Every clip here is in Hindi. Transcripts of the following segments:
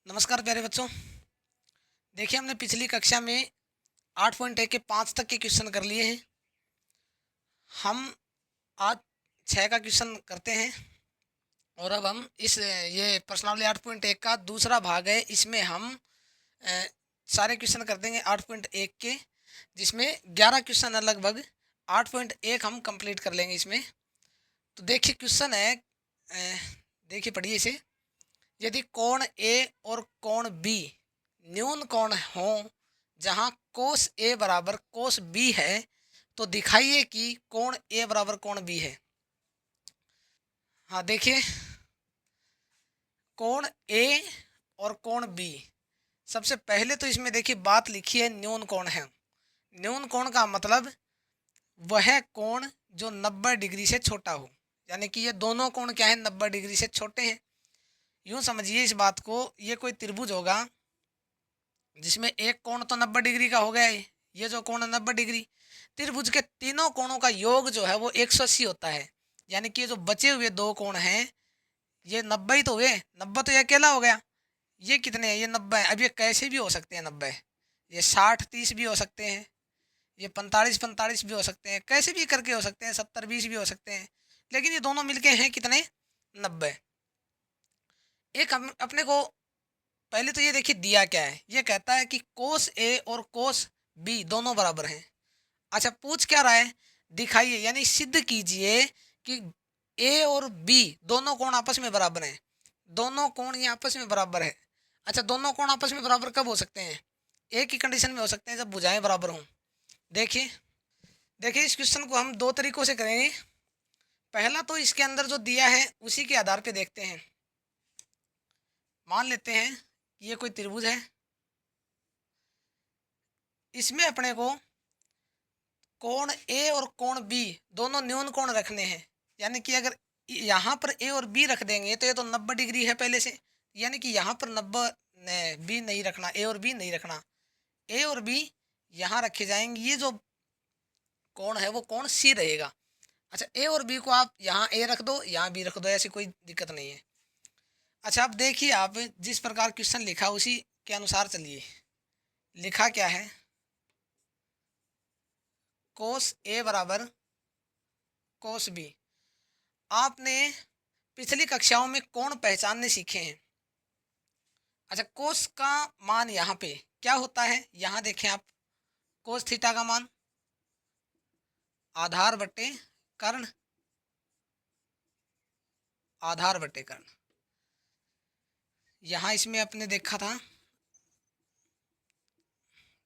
नमस्कार प्यारे बच्चों। देखिए, हमने पिछली कक्षा में 8.1 के 5 तक के क्वेश्चन कर लिए हैं। हम आज 6 का क्वेश्चन करते हैं और अब हम ये प्रश्नावली 8.1 का दूसरा भाग है। इसमें हम अ, सारे क्वेश्चन कर देंगे 8.1 के, जिसमें 11 क्वेश्चन है लगभग। 8.1 हम कंप्लीट कर लेंगे इसमें। तो देखिए क्वेश्चन है, देखिए पढ़िए इसे। यदि कोण ए और कोण बी न्यून कोण हो जहां कोस ए बराबर कोस बी है, तो दिखाइए कि कोण ए बराबर कोण बी है। हाँ देखिए, कोण ए और कोण बी, सबसे पहले तो इसमें देखिए बात लिखी है न्यून कोण है। न्यून कोण का मतलब वह कोण जो 90 डिग्री से छोटा हो, यानी कि ये दोनों कोण क्या है, 90 डिग्री से छोटे हैं। यूं समझिए इस बात को, ये कोई त्रिभुज होगा जिसमें एक कोण तो 90 डिग्री का हो गया है। ये जो कोण है 90 डिग्री, त्रिभुज के तीनों कोणों का योग जो है वो 180 होता है। यानी कि ये जो बचे हुए दो कोण हैं, ये 90 ही तो हुए। 90 तो ये अकेला हो गया। ये कितने हैं? ये 90 है। अब ये कैसे भी हो सकते हैं 90, ये 60-30 भी हो सकते हैं, ये 45-45 भी हो सकते हैं, कैसे भी करके हो सकते हैं, 70-20 भी हो सकते हैं। लेकिन ये दोनों मिलके हैं कितने? 90। एक हम अपने को पहले तो ये देखिए दिया क्या है। ये कहता है कि कोस ए और कोस बी दोनों बराबर हैं। अच्छा, पूछ क्या रहा है? दिखाइए, यानी सिद्ध कीजिए कि ए और बी दोनों कोण आपस में बराबर हैं। दोनों कोण ये आपस में बराबर है। अच्छा, दोनों कोण आपस में बराबर कब हो सकते हैं? एक ही कंडीशन में हो सकते हैं, जब भुजाएं बराबर हों। देखिए देखिए, इस क्वेश्चन को हम दो तरीकों से करेंगे। पहला तो इसके अंदर जो दिया है उसी के आधार पे देखते हैं। मान लेते हैं ये कोई त्रिभुज है, इसमें अपने को कोण ए और कोण बी दोनों न्यून कोण रखने हैं। यानी कि अगर यहाँ पर ए और बी रख देंगे तो ये तो 90 डिग्री है पहले से, यानी कि यहाँ पर 90 बी नहीं रखना, ए और बी नहीं रखना। ए और बी यहाँ रखे जाएंगे। ये जो कोण है वो कोण सी रहेगा। अच्छा, ए और बी को आप यहाँ ए रख दो, यहाँ बी रख दो, ऐसी कोई दिक्कत नहीं है। अच्छा, अब देखिए, आप जिस प्रकार क्वेश्चन लिखा उसी के अनुसार चलिए। लिखा क्या है? कोस ए बराबर कोस बी। आपने पिछली कक्षाओं में कोण पहचानने सीखे हैं। अच्छा, कोस का मान यहाँ पे क्या होता है? यहाँ देखें आप, कोस थीटा का मान आधार बटे कर्ण, आधार बटे कर्ण। यहाँ इसमें आपने देखा था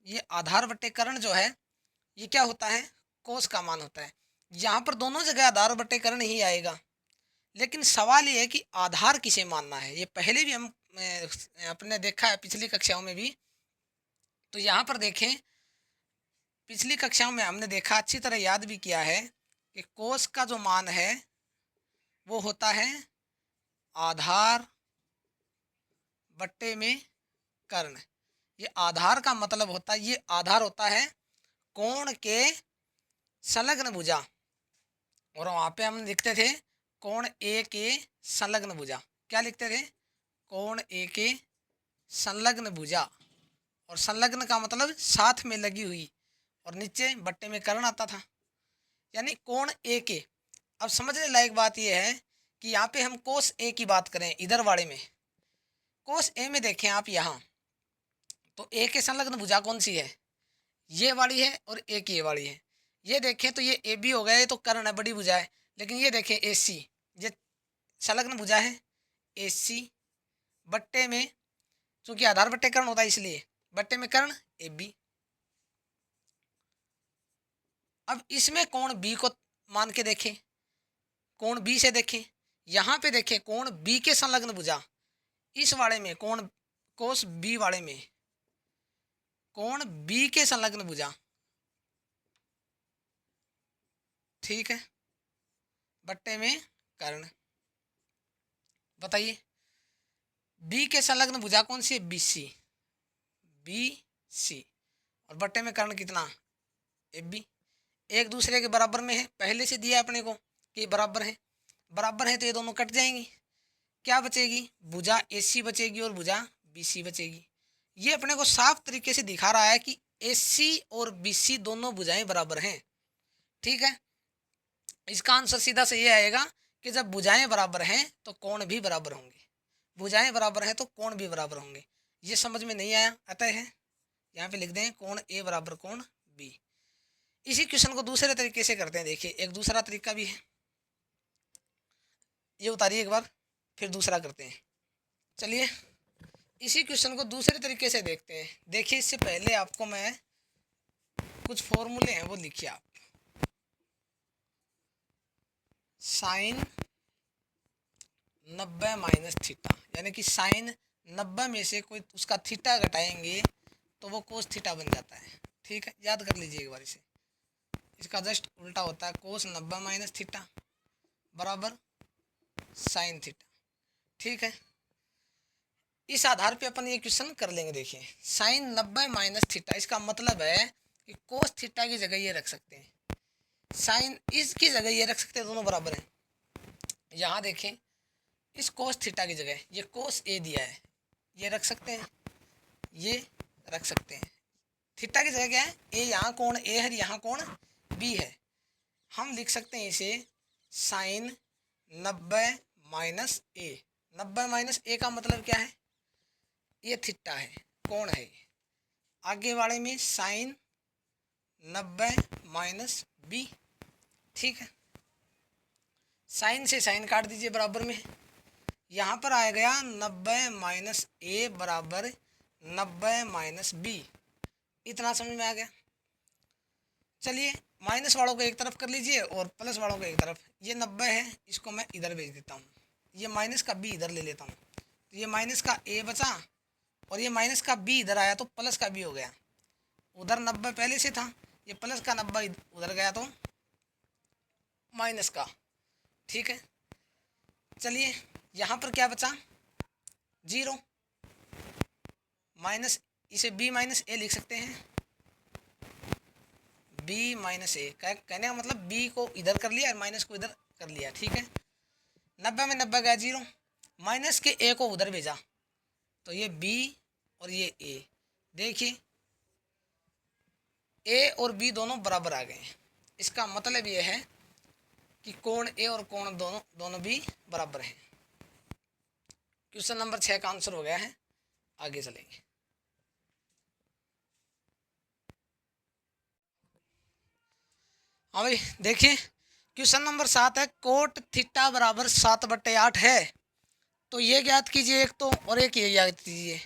ये आधार बटे कर्ण जो है ये क्या होता है? कोस का मान होता है। यहाँ पर दोनों जगह आधार बटे कर्ण ही आएगा। लेकिन सवाल ये है कि आधार किसे मानना है। ये पहले भी हम अपने देखा है पिछली कक्षाओं में भी। तो यहाँ पर देखें, पिछली कक्षाओं में हमने देखा, अच्छी तरह याद भी किया है कि कोस का जो मान है वो होता है आधार बट्टे में कर्ण। ये आधार का मतलब होता है, ये आधार होता है कोण के संलग्न भुजा। और वहाँ पे हम लिखते थे कोण ए के संलग्न भुजा। क्या लिखते थे? कोण ए के संलग्न भुजा। और संलग्न का मतलब साथ में लगी हुई, और नीचे बट्टे में कर्ण आता था, यानी कोण ए के। अब समझने लायक बात यह है कि यहाँ पे हम कोस ए की बात करें, इधर वाले में कोस ए में देखें आप यहाँ, तो ए के संलग्न भुजा कौन सी है? ये वाली है, और ए की ये वाली है। ये देखें तो ये ए बी हो गया, ये तो कर्ण है, बड़ी भुजा है। लेकिन ये देखें ए सी, ये संलग्न भुजा है ए सी, बट्टे में चूंकि आधार बट्टे कर्ण होता है इसलिए बट्टे में कर्ण ए बी। अब इसमें कोण बी को मान के देखें, कोण बी से देखें, यहाँ पे देखें कोण बी के संलग्न भुजा, इस वाले में कोण कोस बी वाले में कोण बी के संलग्न भुजा, ठीक है, बट्टे में कर्ण। बताइए बी के संलग्न भुजा कौन सी है? बी सी, बी सी, और बट्टे में कर्ण कितना? A B. एक दूसरे के बराबर में है, पहले से दिया अपने को कि बराबर है। बराबर है तो ये दोनों कट जाएंगी। क्या बचेगी? भुजा ए सी बचेगी और भुजा बी सी बचेगी। ये अपने को साफ तरीके से दिखा रहा है कि ए सी और बी सी दोनों भुजाएं बराबर हैं। ठीक है, इसका आंसर सीधा से ये आएगा कि जब भुजाएं बराबर हैं तो कोण भी बराबर होंगे, भुजाएं बराबर हैं तो कोण भी बराबर होंगे। ये समझ में नहीं आया, अतः है यहाँ पे लिख दें कोण ए बराबर कोण बी। इसी क्वेश्चन को दूसरे तरीके से करते हैं, देखिए एक दूसरा तरीका भी है, ये उतारिए एक बार फिर दूसरा करते हैं। चलिए इसी क्वेश्चन को दूसरे तरीके से देखते हैं। देखिए इससे पहले आपको मैं कुछ फॉर्मूले हैं वो लिखिए आप। साइन 90 माइनस थीटा, यानी कि साइन 90 में से कोई उसका थीटा घटाएंगे तो वो कोस थीटा बन जाता है। ठीक है, याद कर लीजिए एक बार इसे, इसका जस्ट उल्टा होता है कोस 90 माइनस थीटा बराबर साइन थीटा। ठीक है, इस आधार पे अपन ये क्वेश्चन कर लेंगे। देखिए साइन 90 माइनस थीटा, इसका मतलब है कि कोस थीटा की जगह ये रख सकते हैं, साइन इसकी जगह ये रख सकते हैं, दोनों बराबर हैं। यहाँ देखें इस कोस थीटा की जगह ये कोस ए दिया है, ये रख सकते हैं, ये रख सकते हैं। थीटा की जगह क्या है, ए, यहाँ कोण ए है, यहाँ कोण बी है। हम लिख सकते हैं इसे साइन 90 माइनस ए। 90 माइनस ए का मतलब क्या है, ये थीटा है, कोण है। आगे वाले में साइन 90 माइनस बी। ठीक है, साइन से साइन काट दीजिए, बराबर में यहाँ पर आ गया 90 माइनस ए बराबर 90 माइनस बी। इतना समझ में आ गया। चलिए माइनस वालों को एक तरफ कर लीजिए और प्लस वालों को एक तरफ। ये 90 है, इसको मैं इधर भेज देता हूँ, ये माइनस का बी इधर ले लेता हूँ, तो ये माइनस का ए बचा और ये माइनस का बी इधर आया तो प्लस का बी हो गया। उधर 90 पहले से था, ये प्लस का 90 उधर गया तो माइनस का। ठीक है, चलिए यहाँ पर क्या बचा, 0 माइनस, इसे बी माइनस ए लिख सकते हैं, बी माइनस ए। कहने का मतलब बी को इधर कर लिया और माइनस को इधर कर लिया। ठीक है, 90 में 90 गया 0, माइनस के ए को उधर भेजा तो ये बी और ये ए। देखिए ए और बी दोनों बराबर आ गए। इसका मतलब ये है कि कोण ए और कोण दोनों भी बराबर हैं। क्वेश्चन नंबर 6 का आंसर हो गया है। आगे चलेंगे। हाँ भाई देखिए क्वेश्चन नंबर 7 है, कोट थीटा बराबर 7/8 है तो ये ज्ञात कीजिए एक तो, और एक ये ज्ञात कीजिए।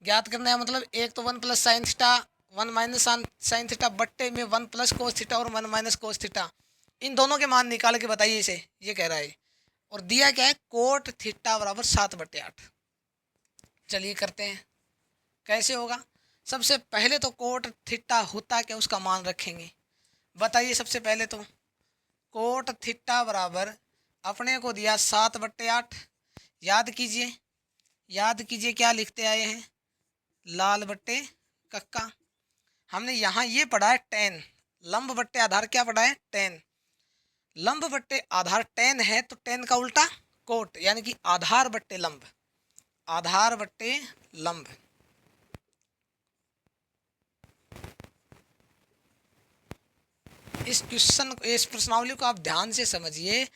ज्ञात करना है मतलब एक तो 1 plus sine theta 1 minus sine theta बट्टे में 1 प्लस कोस थीटा और 1 माइनस कोस थीटा, इन दोनों के मान निकाल के बताइए इसे, ये कह रहा है। और दिया क्या है, कोट थीटा बराबर 7/8। चलिए करते हैं, कैसे होगा। सबसे पहले तो कोट थीटा होता क्या उसका मान रखेंगे, बताइए। सबसे पहले तो कोट थीटा बराबर अपने को दिया 7/8, याद कीजिए, याद कीजिए क्या लिखते आए हैं, लाल बट्टे कक्का। हमने यहाँ ये पढ़ा है tan, लंब बट्टे आधार क्या पढ़ा है, tan। लंब बट्टे आधार tan है तो tan का उल्टा कोट, यानी कि आधार बट्टे लंब, आधार बट्टे लंब। इस क्वेश्चन, इस प्रश्नावली को आप ध्यान से समझिए।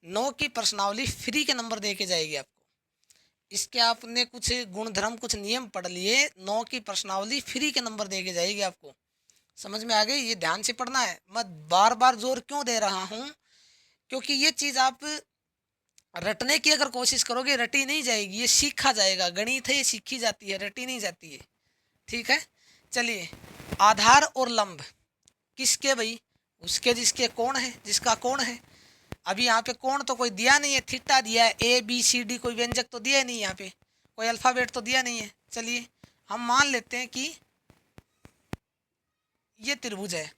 9 की प्रश्नावली फ्री के नंबर दे के जाएगी आपको। इसके आपने कुछ गुणधर्म, कुछ नियम पढ़ लिए, 9 की प्रश्नावली फ्री के नंबर दे के जाएगी आपको। समझ में आ गई, ये ध्यान से पढ़ना है। मैं बार बार जोर क्यों दे रहा हूँ, क्योंकि ये चीज़ आप रटने की अगर कोशिश करोगे रटी नहीं जाएगी, ये सीखा जाएगा। गणित है, ये सीखी जाती है, रटी नहीं जाती है। ठीक है, चलिए आधार और लंब किसके भाई, उसके जिसके कोण है, जिसका कोण है। अभी यहाँ पे कोण तो कोई दिया नहीं है, थीटा दिया है, ए बी सी डी कोई व्यंजक तो दिया नहीं, यहाँ पे कोई अल्फ़ाबेट तो दिया नहीं है। चलिए हम मान लेते हैं कि ये त्रिभुज है,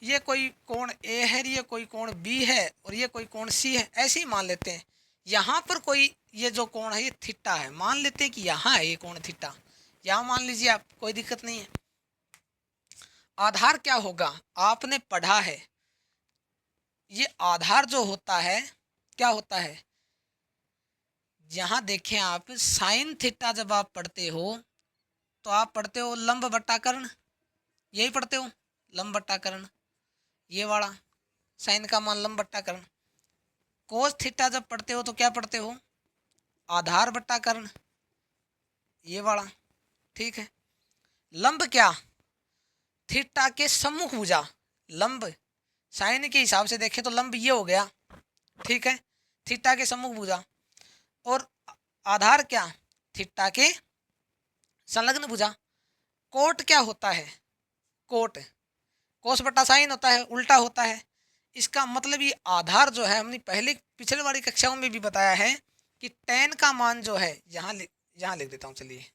ये कोई कोण ए है, ये कोई कोण बी है और ये कोई कोण सी है, ऐसे ही मान लेते हैं। यहाँ पर कोई ये जो कोण है ये थीटा है, मान लेते हैं कि यहाँ है ये कोण थीटा, यहाँ मान लीजिए आप, कोई दिक्कत नहीं है। आधार क्या होगा, आपने पढ़ा है, ये आधार जो होता है क्या होता है, यहाँ देखें आप, साइन थीटा जब आप पढ़ते हो तो आप पढ़ते हो लंब बट्टा कर्ण, यही पढ़ते हो, लंब बट्टा कर्ण, ये वाला साइन का मान लंब बट्टा कर्ण। कोस थीटा जब पढ़ते हो तो क्या पढ़ते हो, आधार बट्टा कर्ण, ये वाला। ठीक है, लंब क्या, थीटा के सम्मुख भुजा, लंब साइन के हिसाब से देखें तो लंब ये हो गया। ठीक है, थीटा के सम्मुख भुजा। और आधार क्या, थीटा के संलग्न भुजा। कोट क्या होता है, कोट कोस बट्टा साइन होता है, उल्टा होता है। इसका मतलब ये आधार जो है, हमने पहले पिछले वाली कक्षाओं में भी बताया है कि टेन का मान जो है, यहाँ लिख देता हूँ, चलिए।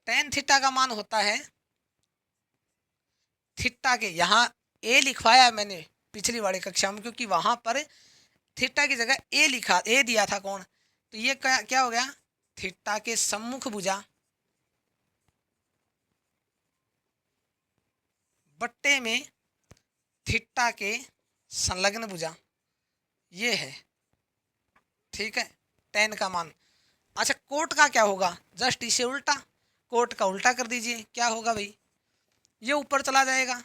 टेन थीटा का मान होता है थीटा के, यहाँ ए लिखवाया मैंने पिछली वाली कक्षा में, क्योंकि वहां पर थीटा की जगह ए लिखा, ए दिया था कौन, तो ये क्या हो गया, थीटा के सम्मुख भुजा बट्टे में थीटा के संलग्न भुजा, ये है। ठीक है, टेन का मान। अच्छा, कोट का क्या होगा, जस्ट इसे उल्टा, कोट का उल्टा कर दीजिए, क्या होगा भाई, ये ऊपर चला जाएगा,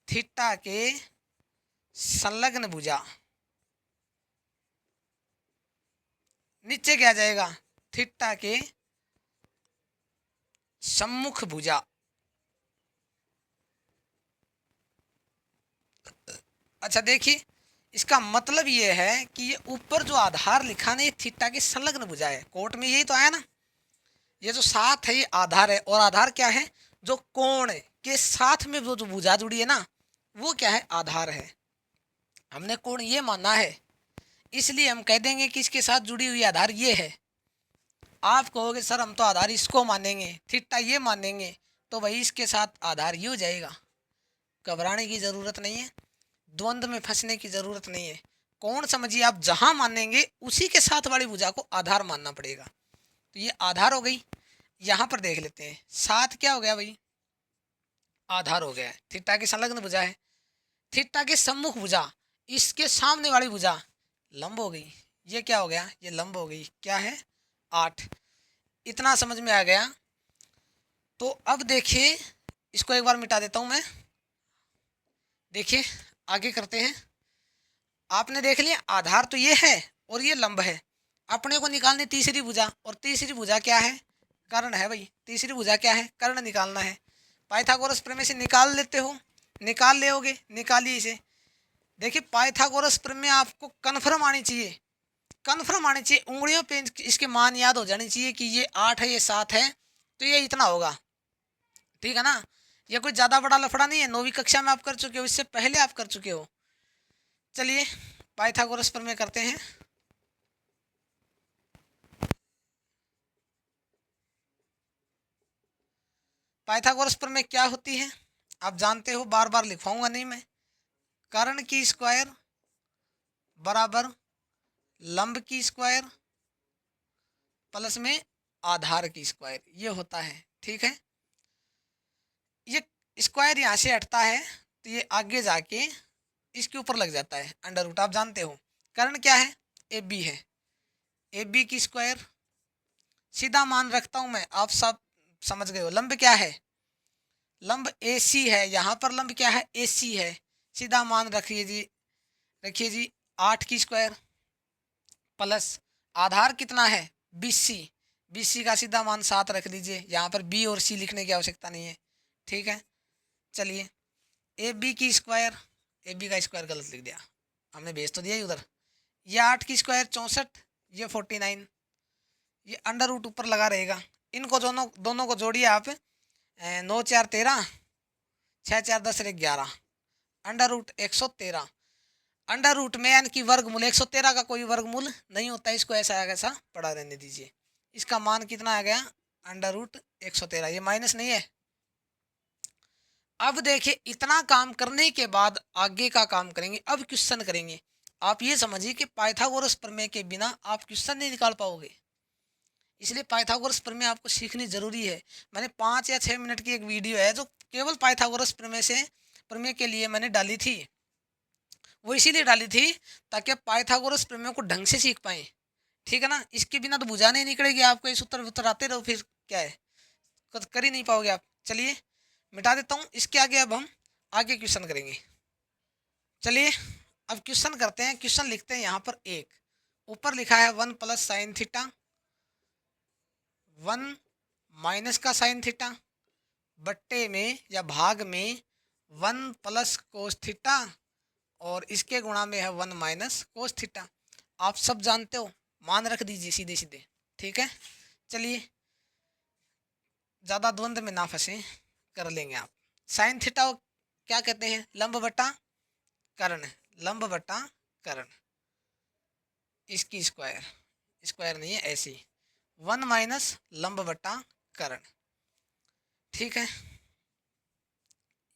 थीटा के संलग्न भुजा, नीचे क्या जाएगा, थीटा के सम्मुख भुजा। अच्छा देखिए, इसका मतलब ये है कि ये ऊपर जो आधार लिखा ना, ये थीटा के संलग्न भुजा है। कोट में यही तो आया ना, ये जो साथ है ये आधार है, और आधार क्या है, जो कोण के साथ में वो जो भुजा जुड़ी है ना, वो क्या है, आधार है। हमने कोण ये माना है, इसलिए हम कह देंगे कि इसके साथ जुड़ी हुई आधार ये है। आप कहोगे सर हम तो आधार इसको मानेंगे, थीटा ये मानेंगे, तो भाई इसके साथ आधार ये हो जाएगा। घबराने की ज़रूरत नहीं है, द्वंद्व में फंसने की ज़रूरत नहीं है। कौन समझिए, आप जहां मानेंगे उसी के साथ वाली भुजा को आधार मानना पड़ेगा। तो ये आधार हो गई। यहाँ पर देख लेते हैं, साथ क्या हो गया भाई, आधार हो गया है, थीटा की संलग्न भुजा है। थीटा के सम्मुख भुजा, इसके सामने वाली भुजा लंब हो गई, ये क्या हो गया, ये लंब हो गई, क्या है, 8। इतना समझ में आ गया। तो अब देखिए, इसको एक बार मिटा देता हूं मैं। देखिए आगे करते हैं। आपने देख लिया आधार तो ये है और ये लंब है। अपने को निकालनी तीसरी भुजा, और तीसरी भुजा क्या है, कर्ण है भाई। तीसरी भुजा क्या है, कर्ण निकालना है। पाइथागोरस प्रमेय से निकाल लेते हो, निकाल लेओगे, निकालिए इसे। देखिए पाइथागोरस प्रमेय आपको कन्फर्म आनी चाहिए, कन्फर्म आनी चाहिए, उंगलियों पे इसके मान याद हो जानी चाहिए कि ये 8 है, ये 7 है, तो ये इतना होगा। ठीक है ना, ये कोई ज़्यादा बड़ा लफड़ा नहीं है, 9वीं कक्षा में आप कर चुके हो, इससे पहले आप कर चुके हो। चलिए पाइथागोरस प्रमेय करते हैं। पाइथागोरस प्रमेय क्या होती है आप जानते हो, बार बार लिखवाऊंगा नहीं मैं। कर्ण की स्क्वायर बराबर लंब की स्क्वायर प्लस में आधार की स्क्वायर, ये होता है। ठीक है, ये स्क्वायर यहाँ से हटता है तो ये आगे जाके इसके ऊपर लग जाता है, अंडर रूट, आप जानते हो। कर्ण क्या है, ए बी है, ए बी की स्क्वायर, सीधा मान रखता हूं मैं, आप सब समझ गए हो। लंब क्या है, लंब ए सी है, यहाँ पर लंब क्या है, ए सी है, सीधा मान रखिए जी, रखिए जी 8 की स्क्वायर प्लस आधार कितना है, बी सी, बी सी का सीधा मान 7 रख लीजिए, यहाँ पर बी और सी लिखने की आवश्यकता नहीं है। ठीक है, चलिए ए बी की स्क्वायर, ए बी का स्क्वायर गलत लिख दिया, हमने भेज तो दिया ही उधर। ये 8 की स्क्वायर 64, ये 49, ये अंडर रूट ऊपर लगा रहेगा। इनको दोनों को जोड़िए आप, 9 4 13, 6 4 10 11, अंडर रूट 113। अंडर रूट में यानी कि वर्गमूल, 113 का कोई वर्गमूल नहीं होता, इसको ऐसा पढ़ा रहने दीजिए। इसका मान कितना आ गया, अंडर रूट 113, ये माइनस नहीं है। अब देखिए इतना काम करने के बाद आगे का काम करेंगे, अब क्वेश्चन करेंगे। आप ये समझिए कि पाइथागोरस प्रमेय के बिना आप क्वेश्चन नहीं निकाल पाओगे, इसलिए पाइथागोरस प्रमेय आपको सीखनी जरूरी है। मैंने 5 या 6 मिनट की एक वीडियो है जो केवल पाइथागोरस प्रमेय के लिए मैंने डाली थी। वो इसीलिए डाली थी ताकि आप पाइथागोरस प्रमेय को ढंग से सीख पाएँ, ठीक है ना। इसके बिना तो भुजा नहीं निकलेगी, आपको इस उत्तर उत्तर आते रहो फिर क्या है, कर ही नहीं पाओगे आप। चलिए मिटा देता हूँ इसके आगे, अब हम आगे क्वेश्चन करेंगे। चलिए अब क्वेश्चन करते हैं। क्वेश्चन लिखते हैं यहाँ पर एक, ऊपर लिखा है 1 + sin θ, 1 - का sin θ, बट्टे में या भाग में 1 + cos θ, और इसके गुणा में है 1 - cos θ। आप सब जानते हो, मान रख दीजिए सीधे सीधे, ठीक है। चलिए ज़्यादा द्वंद्व में ना फंसे, कर लेंगे आप। sin θ क्या कहते हैं, लंब बटा कर्ण, लंब बटा कर्ण, इसकी स्क्वायर, स्क्वायर नहीं है ऐसी, 1 - लंब बटा कर्ण, ठीक है।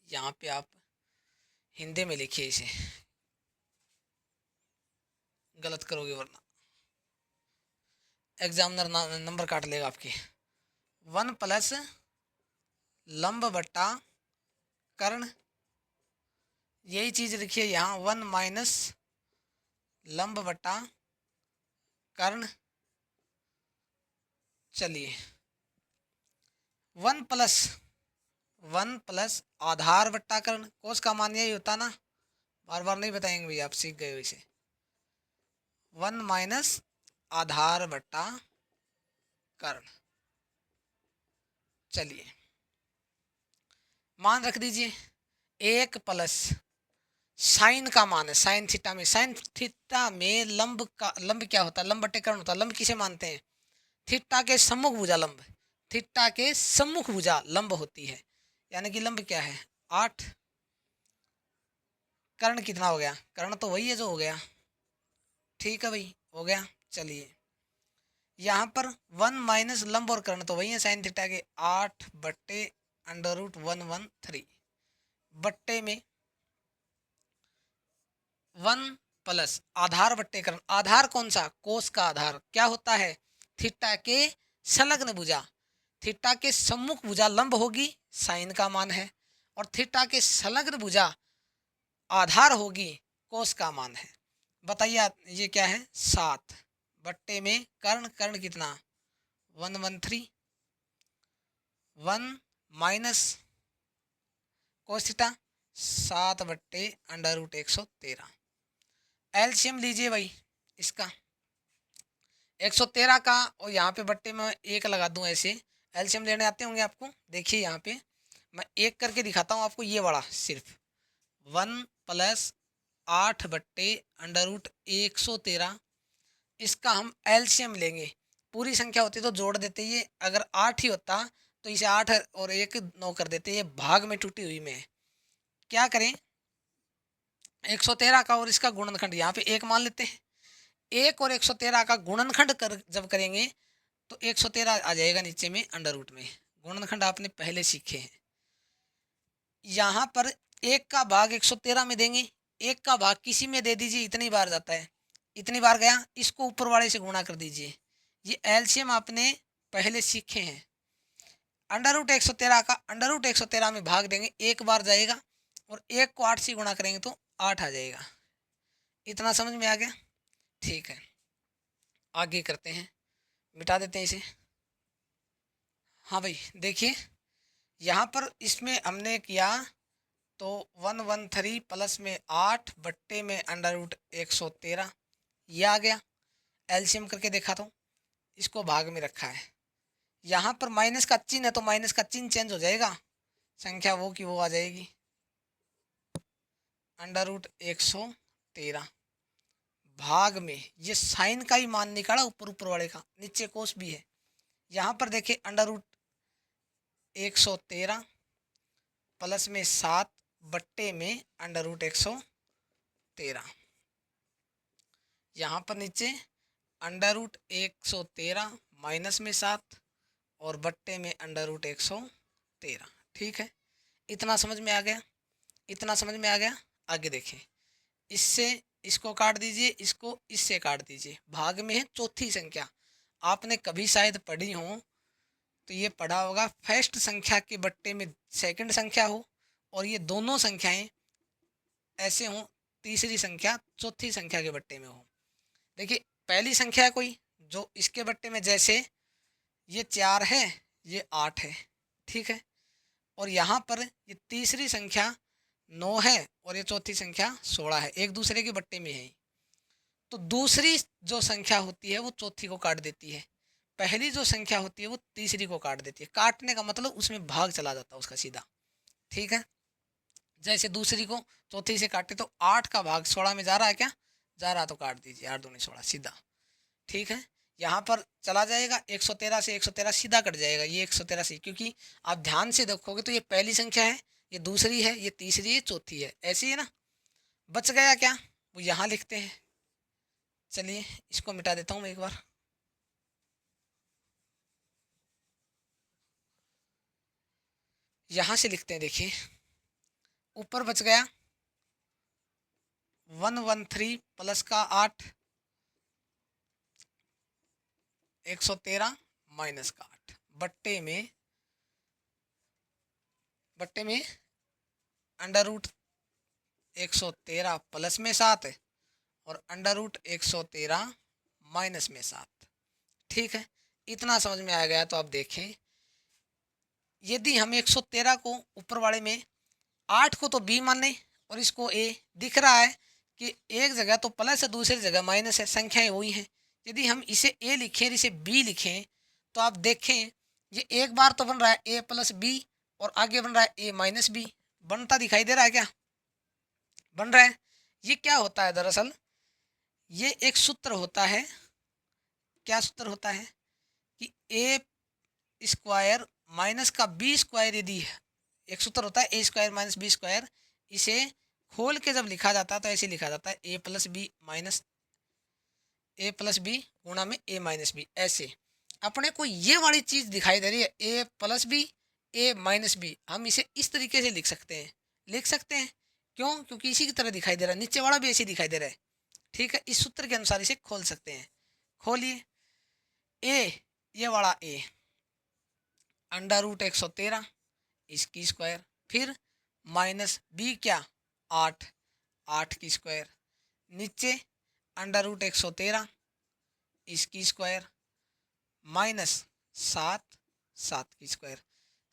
यहाँ पे आप हिंदी में लिखिए इसे, गलत करोगे वरना एग्जामिनर नंबर काट लेगा आपके। 1 + लंब बटा कर्ण, यही चीज लिखिए यहाँ, 1 - लंब बटा कर्ण। चलिए 1 + आधार बट्टा कर्ण, कोस का मान यही होता ना, बार बार नहीं बताएंगे भैया, आप सीख गए हो इसे। 1 - आधार बट्टा कर्ण। चलिए मान रख दीजिए, 1 + साइन का मान है, साइन थीटा में, साइन थीटा में लंब का, लंब क्या होता है, लंब बटे कर्ण होता है। लंब किसे मानते हैं, थीटा के सम्मुख भुजा लंब, थीटा के सम्मुख भुजा लंब होती है, यानी कि लंब क्या है 8, कर्ण कितना हो गया, कर्ण तो वही है जो हो गया, ठीक है भाई हो गया। चलिए यहाँ पर 1 - लंब और कर्ण तो वही है साइन थीटा के, 8/√113, बट्टे में 1 + आधार बट्टे कर्ण, आधार कौन सा, कोस का आधार, क्या होता है थीटा के संलग्न भुजा, थीटा के सम्मुख भुजा लंब होगी, साइन का मान है, और थीटा के संलग्न भुजा आधार होगी, कोस का मान है। बताइए ये क्या है 7, बट्टे में कर्ण, कर्ण कितना 113, 1 - कोस थीटा 7/√113। एलसीएम लीजिए भाई इसका, 113 का, और यहाँ पे बट्टे में एक लगा दूं ऐसे, एलसीएम लेने आते होंगे आपको। देखिए यहाँ पे मैं एक करके दिखाता हूँ आपको, ये वाला सिर्फ 1 + 8/√113, इसका हम एलसीएम लेंगे। पूरी संख्या होती तो जोड़ देते, ये अगर 8 ही होता तो इसे 8 और 1 9 कर देते, ये भाग में टूटी हुई में है। क्या करें, 113 का और इसका गुणनखंड यहाँ पे एक मान लेते हैं, 1 और 113 का गुणनखंड जब करेंगे तो 113 आ जाएगा नीचे में अंडर रूट में, गुणनखंड आपने पहले सीखे हैं। यहाँ पर 1 का भाग 113 में देंगे, 1 का भाग किसी में दे दीजिए, इतनी बार जाता है, इतनी बार गया, इसको ऊपर वाले से गुणा कर दीजिए। ये एलसीएम आपने पहले सीखे हैं। अंडर रूट 113 का अंडर रूट 113 में भाग देंगे, एक बार जाएगा, और 1 को 8 से गुणा करेंगे तो 8 आ जाएगा। इतना समझ में आ गया, ठीक है। आगे करते हैं, मिटा देते हैं इसे। हाँ भाई देखिए यहाँ पर इसमें हमने किया तो 113 प्लस में 8 बट्टे में अंडर रूट 113, ये आ गया। एलसीएम करके देखा तो इसको भाग में रखा है, यहाँ पर माइनस का चिन्ह है तो माइनस का चिन्ह चेंज हो जाएगा, संख्या वो की वो आ जाएगी, अंडर रूट 113 भाग में, ये साइन का ही मान निकाला ऊपर ऊपर वाले का, नीचे कोस भी है। यहाँ पर देखिए अंडर रूट 113 प्लस में 7 बट्टे में अंडर रूट 113, यहाँ पर नीचे अंडर रूट 113 माइनस में 7 और बट्टे में अंडर रूट 113, ठीक है। इतना समझ में आ गया, इतना समझ में आ गया। आगे देखें, इससे इसको काट दीजिए, इसको इससे काट दीजिए, भाग में है चौथी संख्या। आपने कभी शायद पढ़ी हो तो ये पढ़ा होगा, फर्स्ट संख्या के बट्टे में सेकंड संख्या हो, और ये दोनों संख्याएं ऐसे हों, तीसरी संख्या चौथी संख्या के बट्टे में हो। देखिए पहली संख्या है कोई जो इसके बट्टे में जैसे ये 4 है, ये 8 है, ठीक है। और यहाँ पर ये तीसरी संख्या 9 है और ये चौथी संख्या 16 है, एक दूसरे के बट्टे में है। तो दूसरी जो संख्या होती है वो चौथी को काट देती है, पहली जो संख्या होती है वो तीसरी को काट देती है। काटने का मतलब उसमें भाग चला जाता है उसका सीधा, ठीक है। जैसे दूसरी को चौथी से काटे तो 8 का भाग 16 में जा रहा है क्या, जा रहा, तो काट दीजिए, 8 दूनी 16 सीधा, ठीक है। यहाँ पर चला जाएगा 113 से 113 सीधा कट जाएगा, ये 113 से, क्योंकि आप ध्यान से देखोगे तो ये पहली संख्या है, ये दूसरी है, ये तीसरी है, चौथी है, ऐसी है ना। बच गया क्या, वो यहाँ लिखते हैं। चलिए इसको मिटा देता हूँ मैं एक बार। यहाँ से लिखते हैं, देखिए ऊपर बच गया 113 प्लस का 8, 113 माइनस का 8, बट्टे में अंडर रूट 113 प्लस में 7 और अंडर रूट 113 माइनस में 7, ठीक है। इतना समझ में आ गया तो आप देखें, यदि हम 113 को ऊपर वाले में 8 को तो b माने और इसको a, दिख रहा है कि एक जगह तो प्लस है दूसरी जगह माइनस है, संख्याएं वही हैं। यदि हम इसे a लिखें इसे b लिखें तो आप देखें ये एक बार तो बन रहा है a प्लस बी और आगे बन रहा है a माइनस बी, बनता दिखाई दे रहा है क्या, बन रहा है। ये क्या होता है, दरअसल ये एक सूत्र होता है। क्या सूत्र होता है कि a स्क्वायर माइनस का बी स्क्वायर यदि है, एक सूत्र होता है A square minus B square, इसे खोल के जब लिखा जाता है तो ऐसे लिखा जाता है ए प्लस बी माइनस ए प्लस बी गुणा में ए माइनस बी। ऐसे अपने को ये वाली चीज़ दिखाई दे रही है ए प्लस बी ए माइनस बी, हम इसे इस तरीके से लिख सकते हैं, क्यों, क्योंकि इसी की तरह दिखाई दे रहा है, नीचे वाला भी ऐसे दिखाई दे रहा है, ठीक है। इस सूत्र के अनुसार इसे खोल सकते हैं। खोलिए, ए ये वाला ए अंडर रूट 113 इसकी स्क्वायर, फिर माइनस बी क्या 8 की स्क्वायर, नीचे अंडर रूट 113 इसकी स्क्वायर माइनस 7 की स्क्वायर।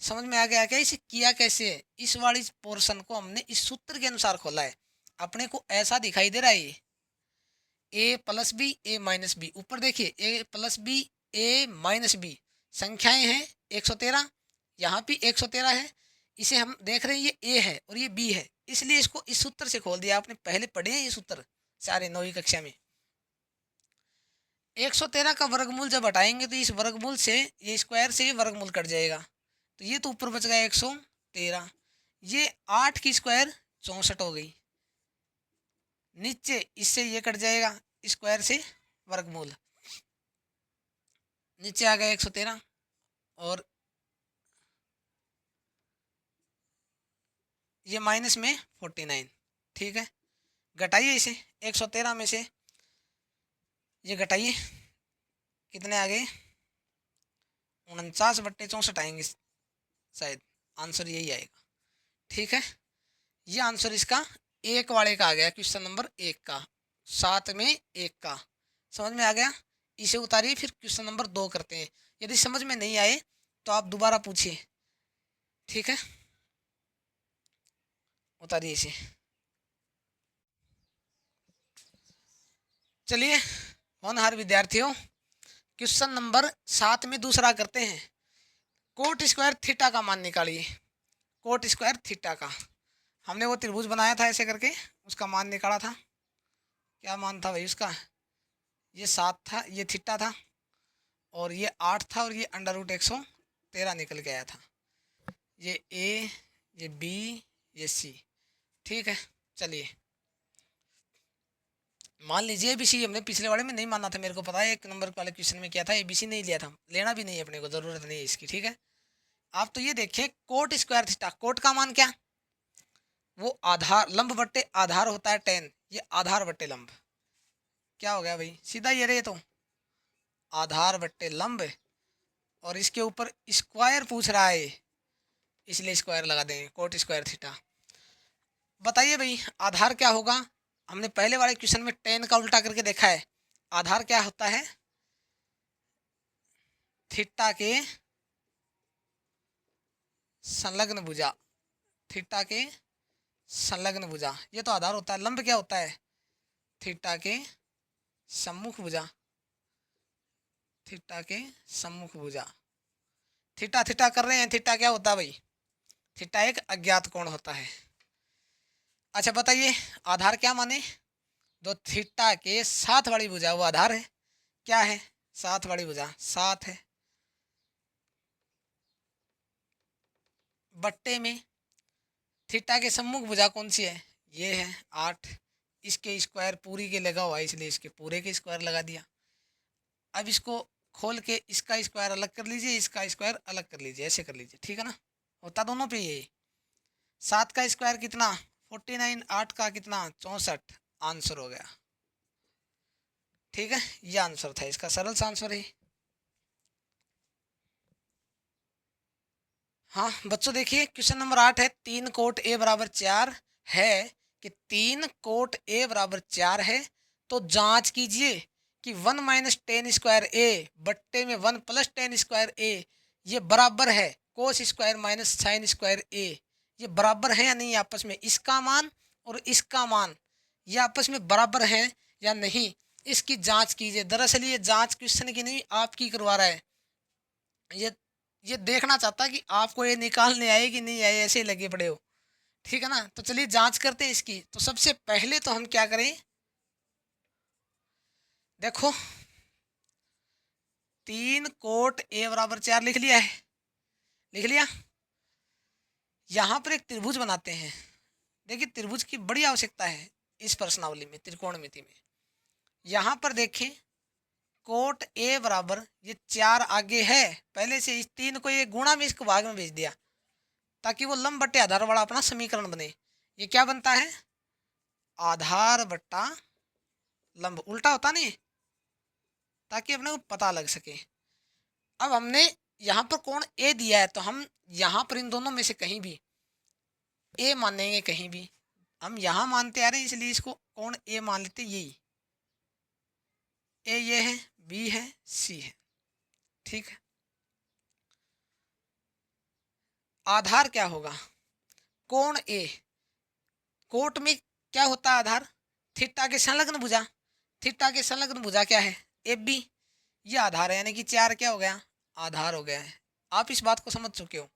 समझ में आ गया क्या, इसे किया कैसे है। इस वाली पोर्शन को हमने इस सूत्र के अनुसार खोला है, अपने को ऐसा दिखाई दे रहा है ये ए प्लस बी ए माइनस बी, ऊपर देखिए ए प्लस बी ए माइनस बी, संख्याएं हैं 113, यहाँ भी 113 है, इसे हम देख रहे हैं ये ए है और ये बी है, इसलिए इसको इस सूत्र से खोल दिया। आपने पहले पढ़े हैं ये सूत्र सारे 9वीं कक्षा में। 113 का वर्गमूल जब हटाएंगे तो इस वर्गमूल से ये स्क्वायर से वर्गमूल कट जाएगा, तो ये तो ऊपर बच गया 113, ये 8 की स्क्वायर 64 हो गई, नीचे इससे ये कट जाएगा स्क्वायर से वर्गमूल, नीचे आ गया 113 और ये माइनस में 49, ठीक है। घटाइए इसे 113 में से ये घटाइए, कितने आ गए 49/64 आएंगे शायद, आंसर यही आएगा, ठीक है। ये आंसर इसका एक वाले का आ गया, क्वेश्चन नंबर 1 का, 7 में 1 का, समझ में आ गया। इसे उतारिए, फिर क्वेश्चन नंबर 2 करते हैं। यदि समझ में नहीं आए तो आप दोबारा पूछिए, ठीक है। उतारिए इसे। चलिए होनहार विद्यार्थियों, क्वेश्चन नंबर 7 में दूसरा करते हैं। कोट स्क्वायर थीटा का मान निकालिए। कोट स्क्वायर थीटा का हमने वो त्रिभुज बनाया था ऐसे करके, उसका मान निकाला था। क्या मान था भाई उसका, ये 7 था, ये थीटा था, और ये 8 था, और ये अंडर रूट 113 निकल के आया था। ये ए, ये बी, ये सी, ठीक है। चलिए मान लीजिए ए बी सी, हमने पिछले वाले में नहीं माना था, मेरे को पता है 1 नंबर वाले क्वेश्चन में क्या था, ए बी सी नहीं लिया था, लेना भी नहीं है अपने को, ज़रूरत नहीं है इसकी, ठीक है। आप तो ये देखें कोट स्क्वायर थीटा, कोट का मान क्या, वो आधार लंब बट्टे आधार होता है 10, ये आधार बट्टे लंब, क्या हो गया भाई, सीधा ये रहे तो आधार बट्टे लंब, और इसके ऊपर स्क्वायर पूछ रहा है इसलिए स्क्वायर लगा देंगे, कोट स्क्वायर थीटा। बताइए भाई आधार क्या होगा, हमने पहले वाले क्वेश्चन में 10 का उल्टा करके देखा है। आधार क्या होता है, थीटा के संलग्न भुजा, थीटा के संलग्न भुजा, ये तो आधार होता है। लंब क्या होता है? थीटा के सम्मुख भुजा, थीटा के सम्मुख भुजा। थीटा थीटा कर रहे हैं, थीटा क्या होता है भाई? थीटा एक अज्ञात कोण होता है। अच्छा बताइए आधार क्या माने? जो थीटा के साथ वाली भुजा वो आधार है। क्या है? साथ वाली भुजा, साथ है। बट्टे में थीटा के सम्मुख भुजा कौन सी है? ये है 8। इसके स्क्वायर पूरी के लगा हुआ है इसलिए इसके पूरे के स्क्वायर लगा दिया। अब इसको खोल के इसका स्क्वायर अलग कर लीजिए, इसका स्क्वायर अलग कर लीजिए, ऐसे कर लीजिए, ठीक है ना? होता दोनों पे ये। 7 का स्क्वायर कितना? 49। 8 का कितना? 64। आंसर हो गया। ठीक है, ये आंसर था इसका, सरल सा आंसर है। हाँ बच्चों देखिए क्वेश्चन नंबर 8 है 3 कोट ए बराबर 4 है कि 3 कोट ए बराबर 4 है तो जांच कीजिए कि 1 माइनस टेन स्क्वायर ए बट्टे में 1 प्लस टेन स्क्वायर ए ये बराबर है cos square minus sine square A. ये बराबर है या नहीं आपस में? इसका मान और इसका मान ये आपस में बराबर है या नहीं, इसकी जांच कीजिए। दरअसल ये जांच क्वेश्चन की नहीं आपकी करवा रहा है। ये देखना चाहता कि आपको ये निकालने आए कि नहीं आए, ऐसे ही लगे पड़े हो। ठीक है ना? तो चलिए जांच करते हैं इसकी। तो सबसे पहले तो हम क्या करें, देखो 3 कोट ए बराबर 4 लिख लिया है, लिख लिया। यहां पर एक त्रिभुज बनाते हैं। देखिए त्रिभुज की बड़ी आवश्यकता है इस प्रश्नावली में, त्रिकोणमिति में। यहां पर देखें कोट ए बराबर ये 4 आगे है पहले से, इस 3 को ये गुणा में इसको भाग में भेज दिया ताकि वो लंब बट्टे आधार वाला अपना समीकरण बने। ये क्या बनता है? आधार बट्टा लंब, उल्टा होता नहीं, ताकि अपने को पता लग सके। अब हमने यहाँ पर कोण ए दिया है तो हम यहाँ पर इन दोनों में से कहीं भी ए मानेंगे, कहीं भी हम यहाँ मानते आ रहे हैं इसलिए इसको कोण ए मान लेते। यही ए ये है, बी है, सी है। ठीक है, आधार क्या होगा? कोण ए, कोट में क्या होता है आधार? थीटा के संलग्न भुजा। थीटा के संलग्न भुजा क्या है? A B. ये आधार है, यानी कि 4 क्या हो गया? आधार हो गया है। आप इस बात को समझ चुके हो।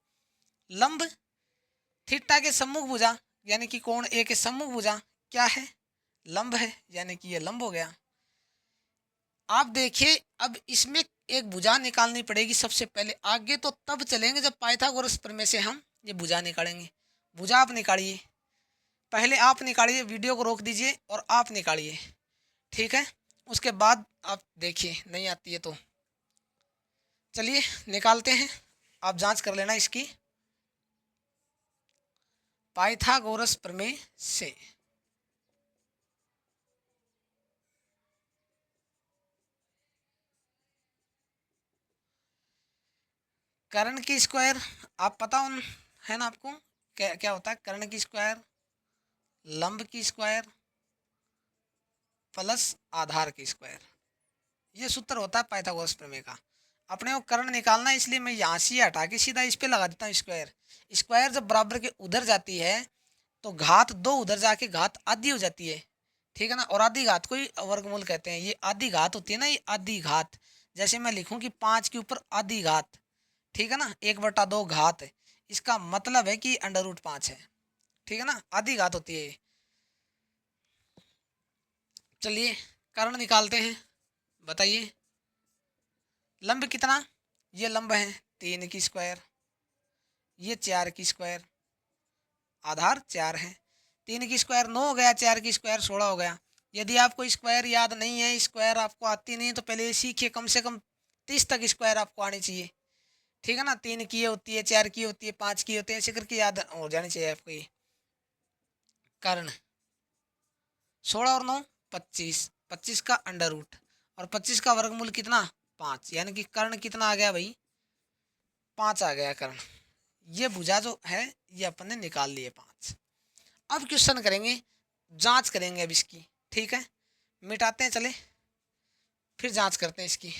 लंब थीटा के सम्मुख भुजा यानी कि कोण ए के सम्मुख भुजा क्या है? लंब है, यानी कि ये लंब हो गया। आप देखिए अब इसमें एक भुजा निकालनी पड़ेगी सबसे पहले। आगे तो तब चलेंगे जब पाइथागोरस प्रमेय से हम ये भुजा निकालेंगे। भुजा आप निकालिए, पहले आप निकालिए, वीडियो को रोक दीजिए और आप निकालिए। ठीक है, उसके बाद आप देखिए, नहीं आती है तो चलिए निकालते हैं। आप जांच कर लेना इसकी पाइथागोरस प्रमेय से। कर्ण की स्क्वायर आप पता है ना आपको क्या क्या होता है? कर्ण की स्क्वायर लंब की स्क्वायर प्लस आधार की स्क्वायर, ये सूत्र होता है पाइथागोरस प्रमेय का। अपने को कर्ण निकालना है इसलिए मैं यहाँ से हटा के सीधा इस पे लगा देता हूँ स्क्वायर। स्क्वायर जब बराबर के उधर जाती है तो घात 2 उधर जाके घात आधी हो जाती है। ठीक है ना? और आधी घात को ही वर्गमूल कहते हैं। ये आधी घात होती है ना, ये आधी घात। जैसे मैं लिखूं कि 5 के ऊपर आधी घात, ठीक है ना, 1/2 घात, इसका मतलब है कि √5 है। ठीक है ना? आधी घात होती है। चलिए कर्ण निकालते हैं, बताइए लंब कितना? ये लंब है 3 की स्क्वायर, ये 4 की स्क्वायर, आधार 4 है। 3 की स्क्वायर 9 हो गया, 4 की स्क्वायर 16 हो गया। यदि आपको स्क्वायर याद नहीं है, स्क्वायर आपको आती नहीं, तो पहले सीखिए, कम से कम 30 तक स्क्वायर आपको आनी चाहिए। ठीक है ना? 3 की होती है, 4 की होती है, 5 की होती है, ऐसे करके याद हो जानी चाहिए आपको। ये कर्ण 16 और 9 25, 25 का अंडर रूट और 25 का वर्गमूल कितना? 5, यानी कि कर्ण कितना आ गया भाई? 5 आ गया कर्ण। ये भुजा जो है ये अपन ने निकाल लिए 5। अब क्वेश्चन करेंगे, जांच करेंगे अब इसकी। ठीक है, मिटाते हैं, चले फिर जांच करते हैं इसकी।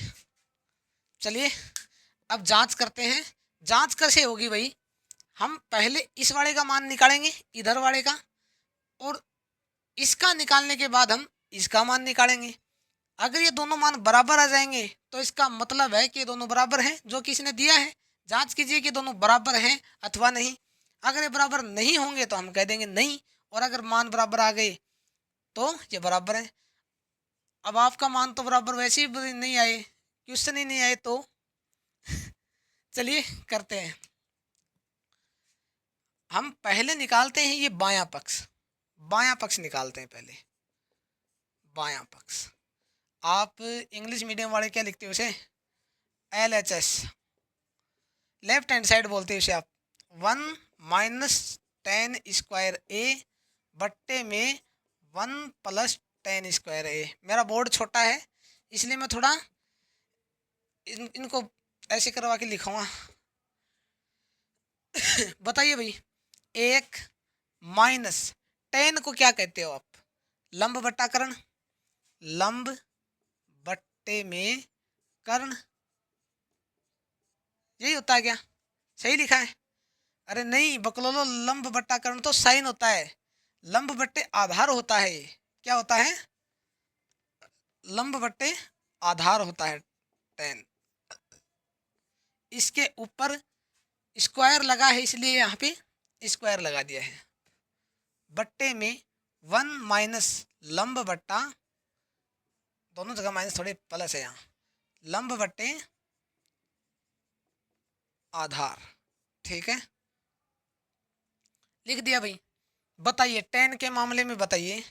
चलिए अब जांच करते हैं। जांच कैसे होगी भाई, हम पहले इस वाले का मान निकालेंगे, इधर वाले का, और इसका निकालने के बाद हम इसका मान निकालेंगे। अगर ये दोनों मान बराबर आ जाएंगे तो इसका मतलब है कि ये दोनों बराबर हैं जो कि इसने दिया है। जांच कीजिए कि दोनों बराबर हैं अथवा नहीं। अगर ये बराबर नहीं होंगे तो हम कह देंगे नहीं, और अगर मान बराबर आ गए तो ये बराबर है। अब आपका मान तो बराबर वैसे ही नहीं आए, क्वेश्चन ही नहीं आए, तो चलिए करते हैं। हम पहले निकालते हैं ये बायां पक्ष, बायां पक्ष निकालते हैं पहले, बायां पक्ष। आप इंग्लिश मीडियम वाले क्या लिखते हो उसे, LHS, लेफ्ट हैंड साइड बोलते हैं उसे आप। 1 - 10² A बट्टे में 1 + 10² A। मेरा बोर्ड छोटा है इसलिए मैं थोड़ा इनको ऐसे करवा के लिखूंगा। बताइए भाई, 1 - 10 को क्या कहते हो आप, लंब बट्टा कर्ण, लंब बट्टे में कर्ण, यही होता है क्या, सही लिखा है? अरे नहीं बकलोलो, लंब बट्टा कर्ण तो साइन होता है, लंब बट्टे आधार होता है। क्या होता है, लंब बट्टे आधार होता है 10। इसके ऊपर स्क्वायर लगा है इसलिए यहाँ पे स्क्वायर लगा दिया है। बट्टे में 1 - लंब बट्टा, दोनों जगह माइनस थोड़े प्लस है यहाँ, लंब बट्टे आधार। ठीक है, लिख दिया भाई। बताइए 10 के मामले में बताइए,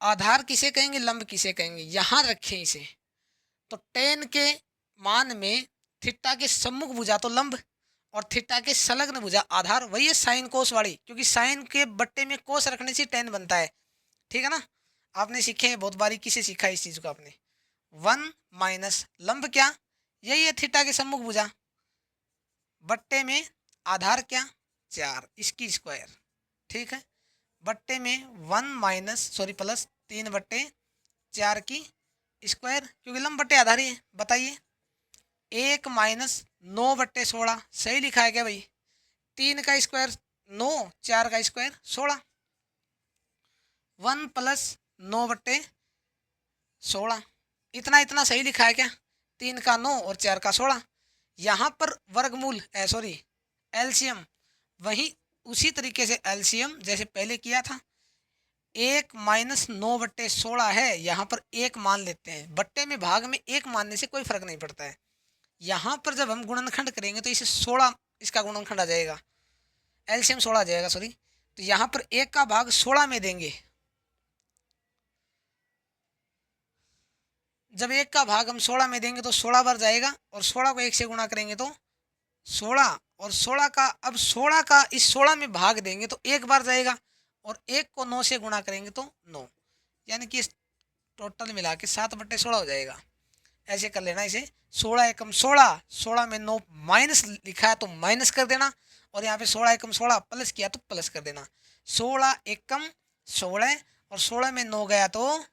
आधार किसे कहेंगे, लंब किसे कहेंगे, यहाँ रखें इसे। तो 10 के मान में थीटा के सम्मुख भुजा तो लंब, और थीटा के संलग्न भुजा आधार, वही है साइन कोस वाली, क्योंकि साइन के बट्टे में कोस रखने से 10 बनता है। ठीक है ना, आपने सीखे हैं, बहुत बारीकी से सीखा है इस चीज़ को आपने। 1 - लंब क्या, यही है थीटा के सम्मुख भुजा, बट्टे में आधार क्या 4, इसकी स्क्वायर। ठीक है, बट्टे में 3/4 की स्क्वायर, क्योंकि लंब बट्टे आधार ही है। बताइए 1 - 9/16, सही लिखा है क्या भाई? 3 का स्क्वायर 9, 4 का स्क्वायर 16, 1 + 9/16, इतना इतना सही लिखा है क्या? 3 का 9 और 4 का 16। यहाँ पर वर्गमूल सॉरी एलसीएम, वही उसी तरीके से एलसीएम जैसे पहले किया था। 1 - 9/16 है, यहाँ पर 1 मान लेते हैं, बट्टे में भाग में 1 मानने से कोई फर्क नहीं पड़ता है। यहाँ पर जब हम गुणनखंड करेंगे तो इसे 16 इसका गुणनखंड आ जाएगा, एलसीएम 16 आ जाएगा सॉरी। तो यहाँ पर 1 का भाग 16 में देंगे, जब 1 का भाग हम 16 में देंगे तो 16 बार जाएगा, और 16 को 1 से गुणा करेंगे तो 16, और 16 का अब 16 का इस 16 में भाग देंगे तो 1 बार जाएगा, और 1 को 9 से गुणा करेंगे तो 9, यानी कि टोटल मिला के 7/16 हो जाएगा। ऐसे कर लेना इसे, 16 एकम 16, 16 में 9 माइनस लिखा है तो माइनस कर देना, और यहाँ पे 16 एकम 16 प्लस किया तो प्लस कर देना। 16 एकम 16, और 16 में 9 गया तो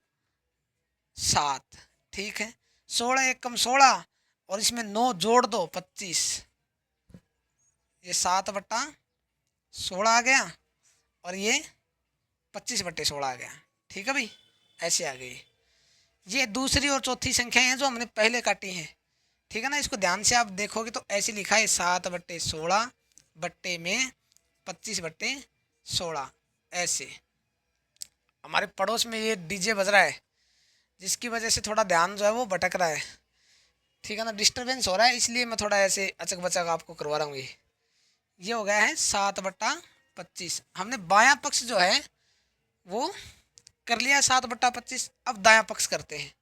7। ठीक है, 16 एकम 16 और इसमें 9 जोड़ दो 25, ये 7/16 आ गया, और ये 25/16 आ गया। ठीक है भाई, ऐसे आ गई। ये दूसरी और चौथी संख्या हैं जो हमने पहले काटी हैं। ठीक है ना, इसको ध्यान से आप देखोगे तो ऐसे लिखा है 7/16 बट्टे में 25/16, ऐसे। हमारे पड़ोस में ये डीजे बज रहा है, जिसकी वजह से थोड़ा ध्यान जो है वो भटक रहा है। ठीक है ना, डिस्टर्बेंस हो रहा है, इसलिए मैं थोड़ा ऐसे अचक बचक आपको करवा रहा हूँ। ये हो गया है 7/25। हमने बायां पक्ष जो है वो कर लिया 7/25। अब दायां पक्ष करते हैं।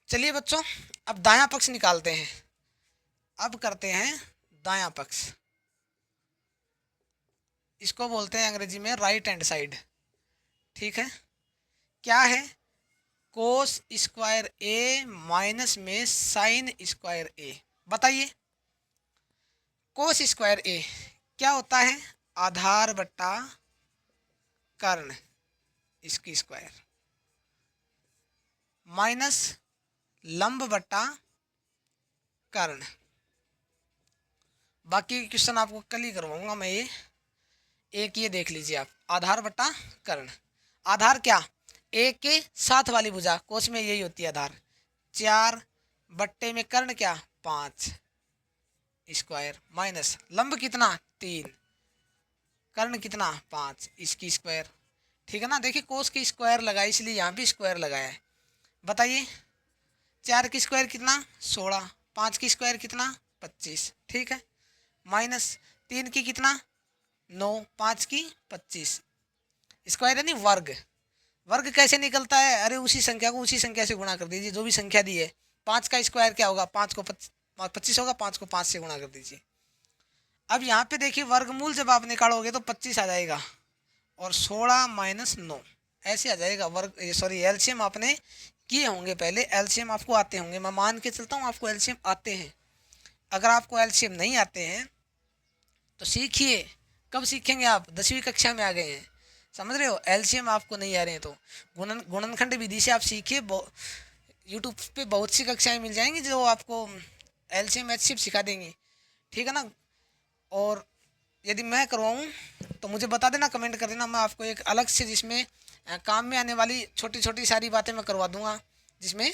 चलिए बच्चों, अब दायां पक्ष निकालते हैं। अब करते हैं दायां पक्ष, इसको बोलते हैं अंग्रेजी में राइट हैंड साइड। ठीक है, क्या है, कोस स्क्वायर ए माइनस में साइन स्क्वायर ए। बताइए कोस स्क्वायर ए क्या होता है, आधार बट्टा कर्ण, इसकी स्क्वायर, माइनस लंब बट्टा कर्ण। बाकी क्वेश्चन आपको कल ही करवाऊंगा मैं। ये एक ये देख लीजिए आप, आधार बटा कर्ण। आधार क्या, एक के साथ वाली भुजा, कोश में यही होती है आधार। 4 बट्टे में कर्ण क्या, 5 स्क्वायर, माइनस लंब कितना 3, कर्ण कितना 5, इसकी स्क्वायर। ठीक है ना। देखिए कोस की स्क्वायर लगाई इसलिए यहाँ भी स्क्वायर लगाया है। बताइए 4 की स्क्वायर कितना 16, 5 की स्क्वायर कितना 25, ठीक है। माइनस 3 की कितना 9, 5 की 25, स्क्वायर यानी वर्ग। वर्ग कैसे निकलता है, अरे उसी संख्या को उसी संख्या से गुणा कर दीजिए जो भी संख्या दी है। 5 का स्क्वायर क्या होगा, 5 को 25 होगा, 5 को 5 से गुणा कर दीजिए। अब यहाँ पे देखिए वर्गमूल जब आप निकालोगे तो 25 आ जाएगा और 16 माइनस 9 ऐसे आ जाएगा। वर्ग सॉरी एलसीएम आपने किए होंगे पहले, एलसीएम आपको आते होंगे, मैं मान के चलता हूँ आपको एलसीएम आते हैं। अगर आपको एलसीएम नहीं आते हैं तो सीखिए। कब सीखेंगे आप, 10वीं कक्षा में आ गए हैं, समझ रहे हो। एलसीएम आपको नहीं आ रहे हैं तो गुणनखंड विधि से आप सीखिए। यूट्यूब पे बहुत सी कक्षाएं मिल जाएंगी जो आपको एलसीएम एचसीएफ सिखा देंगी, ठीक है ना। और यदि मैं करवाऊँ तो मुझे बता देना, कमेंट कर देना, मैं आपको एक अलग से जिसमें काम में आने वाली छोटी छोटी सारी बातें मैं करवा दूंगा, जिसमें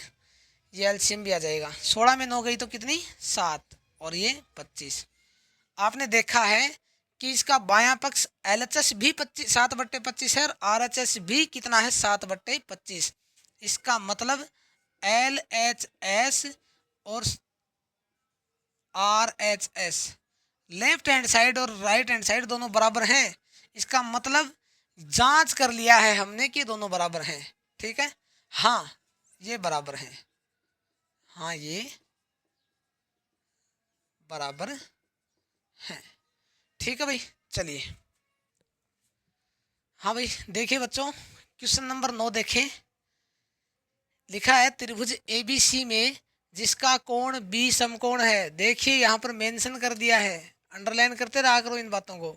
ये एलसीएम भी आ जाएगा। 16 में 9 गई तो कितनी 7 और ये 25। आपने देखा है कि इसका बायां पक्ष एलएचएस भी 7/25 है और आरएचएस भी कितना है 7/25। इसका मतलब एलएचएस और आरएचएस लेफ्ट हैंड साइड और राइट हैंड साइड दोनों बराबर हैं। इसका मतलब जांच कर लिया है हमने कि दोनों बराबर हैं, ठीक है। हाँ ये बराबर हैं, हाँ ये बराबर हैं, ठीक है भाई। चलिए हाँ भाई देखिए बच्चों, क्वेश्चन नंबर 9 देखें। लिखा है त्रिभुज एबीसी में जिसका कोण बी समकोण है। देखिए यहाँ पर मेंशन कर दिया है, अंडरलाइन करते रहा करो इन बातों को।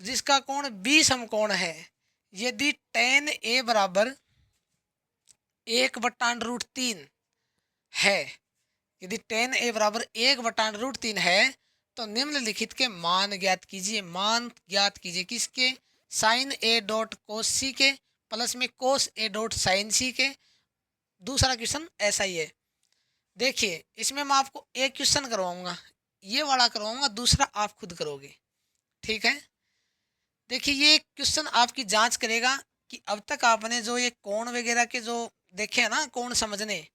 जिसका कोण बी समकोण है, यदि tan ए बराबर 1/√3 है, यदि tan ए बराबर 1/√3 है तो निम्नलिखित के मान ज्ञात कीजिए। मान ज्ञात कीजिए किसके, साइन ए डॉट कोस सी के प्लस में कोस ए डॉट साइन सी के। दूसरा क्वेश्चन ऐसा ही है। देखिए इसमें मैं आपको एक क्वेश्चन करवाऊंगा, ये वाला करवाऊंगा, दूसरा आप खुद करोगे, ठीक है। देखिए ये क्वेश्चन आपकी जांच करेगा कि अब तक आपने जो ये कोण वगैरह के जो देखे हैं ना कोण समझने,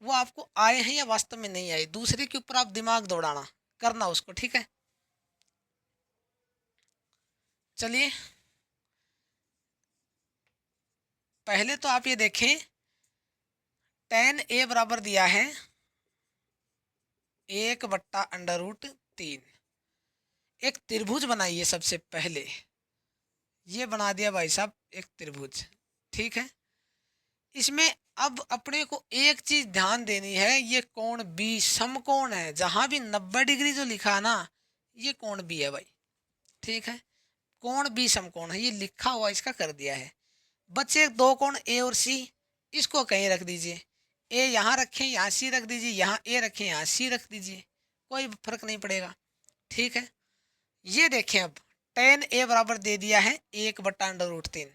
वो आपको आए हैं या वास्तव में नहीं आए। दूसरे के ऊपर आप दिमाग दौड़ाना करना उसको, ठीक है। चलिए पहले तो आप ये देखें, tan ए बराबर दिया है 1/√3। एक त्रिभुज बनाइए सबसे पहले, ये बना दिया भाई साहब एक त्रिभुज, ठीक है। इसमें अब अपने को एक चीज ध्यान देनी है, ये कोण बी समकोण है। जहां भी 90 डिग्री जो लिखा है ना, ये कोण बी है भाई, ठीक है। कोण बी समकोण है, ये लिखा हुआ इसका कर दिया है। बच्चे दो कोण ए और सी, इसको कहीं रख दीजिए। ए यहाँ रखें, यहाँ सी रख दीजिए, यहाँ ए रखें, यहाँ सी रख दीजिए, कोई फर्क नहीं पड़ेगा, ठीक है। ये देखें अब tan ए बराबर दे दिया है 1/√3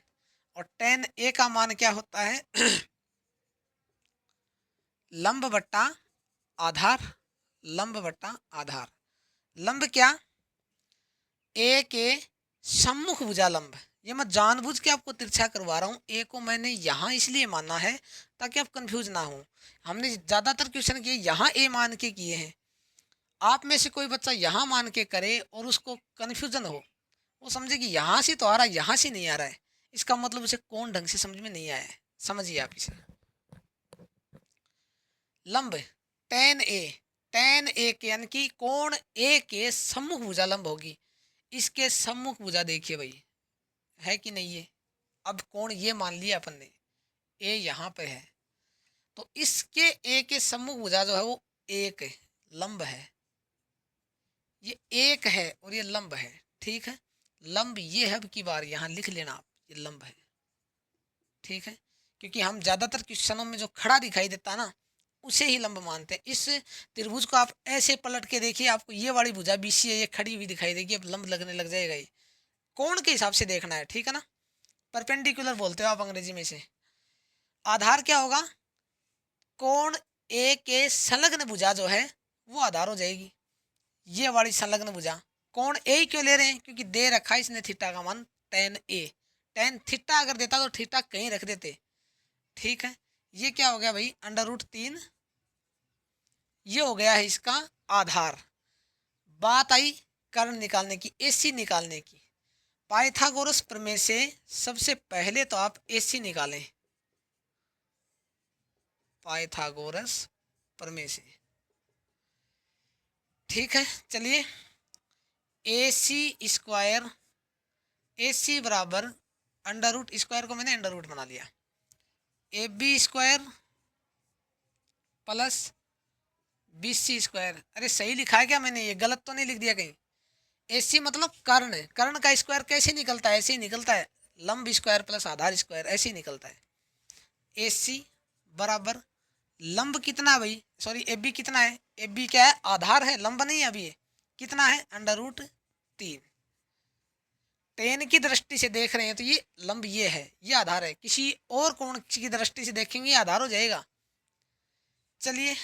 और tan ए का मान क्या होता है लंब बट्टा आधार, लंब बट्टा आधार। लंब क्या, ए के सम्मुख भुजा लंब। ये मैं जानबूझ के आपको तिरछा करवा रहा हूँ, ए को मैंने यहाँ इसलिए माना है ताकि आप कंफ्यूज ना हो। हमने ज़्यादातर क्वेश्चन किए यहाँ ए मान के किए हैं। आप में से कोई बच्चा यहाँ मान के करे और उसको कन्फ्यूजन हो, वो समझे कि यहाँ से तो आ रहा है यहाँ से नहीं आ रहा है, इसका मतलब उसे कौन ढंग से समझ में नहीं आया है। समझिए आप इसे। लंब tan ए के यानी कि कोण ए के सम्मुख भुजा लंब होगी। इसके सम्मुख भुजा देखिए भाई है कि नहीं है। अब कोण ये मान लिया अपन ने, ए यहाँ पे है तो इसके ए के सम्मुख भुजा जो है वो एक लंब है, ये एक है और ये लंब है, ठीक है। लंब ये है, अब की बार यहाँ लिख लेना आप, ये लंब है, ठीक है। क्योंकि हम ज़्यादातर क्वेश्चनों में जो खड़ा दिखाई देता है ना, उसे ही लंब मानते हैं। इस त्रिभुज को आप ऐसे पलट के देखिए, आपको ये वाली भुजा BC है, ये खड़ी हुई दिखाई देगी, अब लंब लगने लग जाएगा। ये कोण के हिसाब से देखना है, ठीक है ना। परपेंडिकुलर बोलते हो आप अंग्रेजी में से। आधार क्या होगा, कोण ए के संलग्न भुजा जो है वो आधार हो जाएगी। ये वाली संलग्न भुजा, कोण ए क्यों ले रहे हैं, क्योंकि दे रखा है इसने थीटा का मान tan A। tan थीटा अगर देता तो थीटा कहीं रख देते, ठीक है। ये क्या हो गया भाई, √3, ये हो गया है इसका आधार। बात आई कर्ण निकालने की, AC निकालने की। पाइथागोरस प्रमेय से सबसे पहले तो आप AC निकालें, पाइथागोरस प्रमेय से, ठीक है। चलिए, AC² AC बराबर √² को मैंने अंडर रूट बना लिया, AB² प्लस BC²। अरे सही लिखा है क्या मैंने, ये गलत तो नहीं लिख दिया कहीं। AC मतलब कर्ण, कर्ण का स्क्वायर कैसे निकलता है, ऐसे ही निकलता है, लंब स्क्वायर प्लस आधार स्क्वायर, ऐसे ही निकलता है। AC बराबर लंब कितना भाई, सॉरी AB कितना है, AB क्या है, आधार है, लंब नहीं है अभी ये। कितना है, √3। tan की दृष्टि से देख रहे हैं तो ये लंब ये है, ये आधार है। किसी और कोण की दृष्टि से देखेंगे आधार हो जाएगा। चलिए,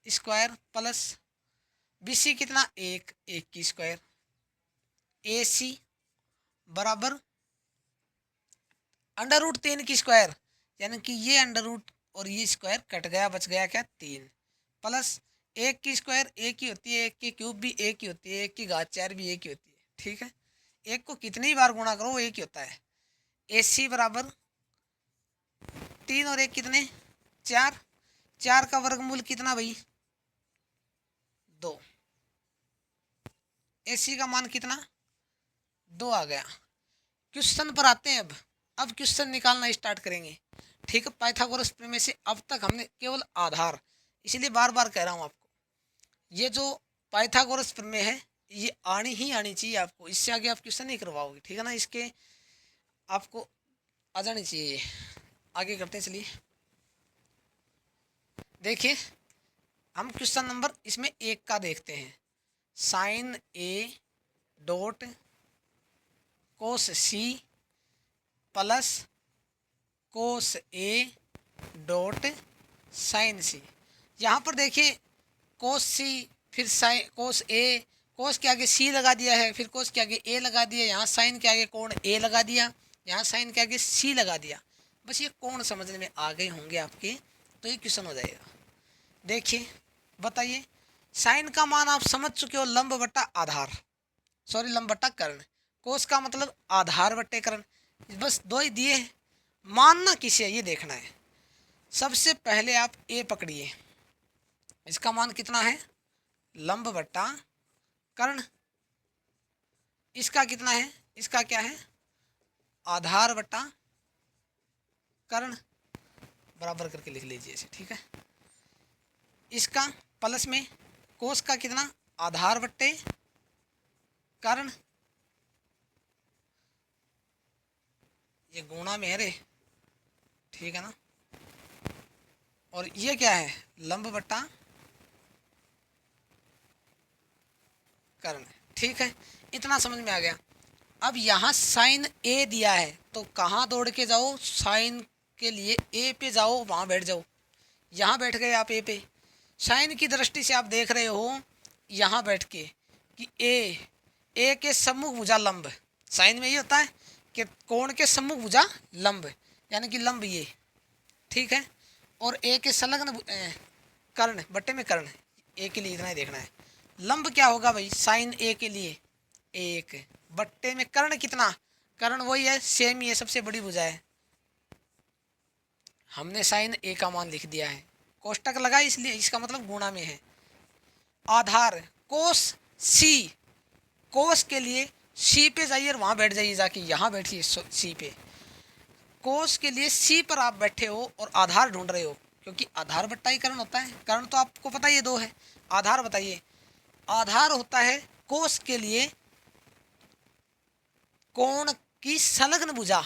स्क्वायर प्लस BC कितना, 1 की स्क्वायर। AC बराबर √3 की स्क्वायर, यानी कि ये अंडर रूट और ये स्क्वायर कट गया, बच गया क्या, 3, प्लस 1 की स्क्वायर 1 ही होती है, 1 की क्यूब भी 1 ही होती है, 1 की घात 4 भी 1 ही होती है, ठीक है। 1 को कितनी बार गुणा करो वो 1 ही होता है। AC बराबर 3 और 1 कितने, 4, 4 का वर्गमूल कितना भाई, 2। AC का मान कितना, 2 आ गया। क्वेश्चन पर आते हैं। अब क्वेश्चन निकालना स्टार्ट करेंगे, ठीक है। पाइथागोरस प्रमेय से अब तक हमने केवल आधार, इसीलिए बार बार कह रहा हूँ आपको, ये जो पाइथागोरस प्रमेय है ये आनी ही आनी चाहिए आपको, इससे आगे आप क्वेश्चन नहीं करवाओगे, ठीक है ना। इसके आपको आ जानी चाहिए। आगे करते हैं, चलिए देखिए, हम क्वेश्चन नंबर इसमें 1 का देखते हैं। sin A dot cos C plus cos A dot sin C। यहाँ पर देखिए cos C, फिर cos A, cos के आगे C लगा दिया है, फिर cos के आगे A लगा दिया, यहाँ sin के आगे कोण A लगा दिया, यहाँ sin के आगे C लगा दिया। बस ये कोण समझने में आ गए होंगे आपके, तो ये क्वेश्चन हो जाएगा। देखिए बताइए, साइन का मान आप समझ चुके हो, लंब बट्टा आधार, सॉरी लंब बट्टा कर्ण। कोस का मतलब आधार बट्टे कर्ण, बस 2 ही दिए हैं। मानना किसे है ये देखना है। सबसे पहले आप A पकड़िए, इसका मान कितना है, लंब बट्टा कर्ण। इसका कितना है, इसका क्या है, आधार बट्टा कर्ण, बराबर करके लिख लीजिए इसे, ठीक है। इसका प्लस में कोस का कितना, आधार बट्टे कर्ण, ये गुणा में है रे, ठीक है ना। और ये क्या है, लंब बट्टा कर्ण, ठीक है। इतना समझ में आ गया। अब यहाँ साइन A दिया है तो कहाँ दौड़ के जाओ, साइन के लिए A पे जाओ, वहाँ बैठ जाओ। यहाँ बैठ गए आप A पे। साइन की दृष्टि से आप देख रहे हो यहाँ बैठ के कि A के सम्मुख भुजा लंब, साइन में ये होता है कि कोण के सम्मुख भुजा लंब, यानी कि लंब ये, ठीक है। और A के संलग्न कर्ण, बट्टे में कर्ण, A के लिए इतना ही देखना है। लंब क्या होगा भाई, साइन A के लिए 1, बट्टे में कर्ण कितना, कर्ण वही है, सेम ही है, सबसे बड़ी भुजा है। हमने साइन A का मान लिख दिया है, कोष्टक लगा इसलिए, इसका मतलब गुणा में है। आधार कोस C, कोस के लिए C पे जाइए और वहाँ बैठ जाइए, जाके यहाँ बैठिए C पे। कोस के लिए C पर आप बैठे हो और आधार ढूंढ रहे हो, क्योंकि आधार बट्टा ही कर्ण होता है। कर्ण तो आपको पता ही 2 है। आधार बताइए, आधार होता है कोस के लिए कोण की संलग्न भुजा,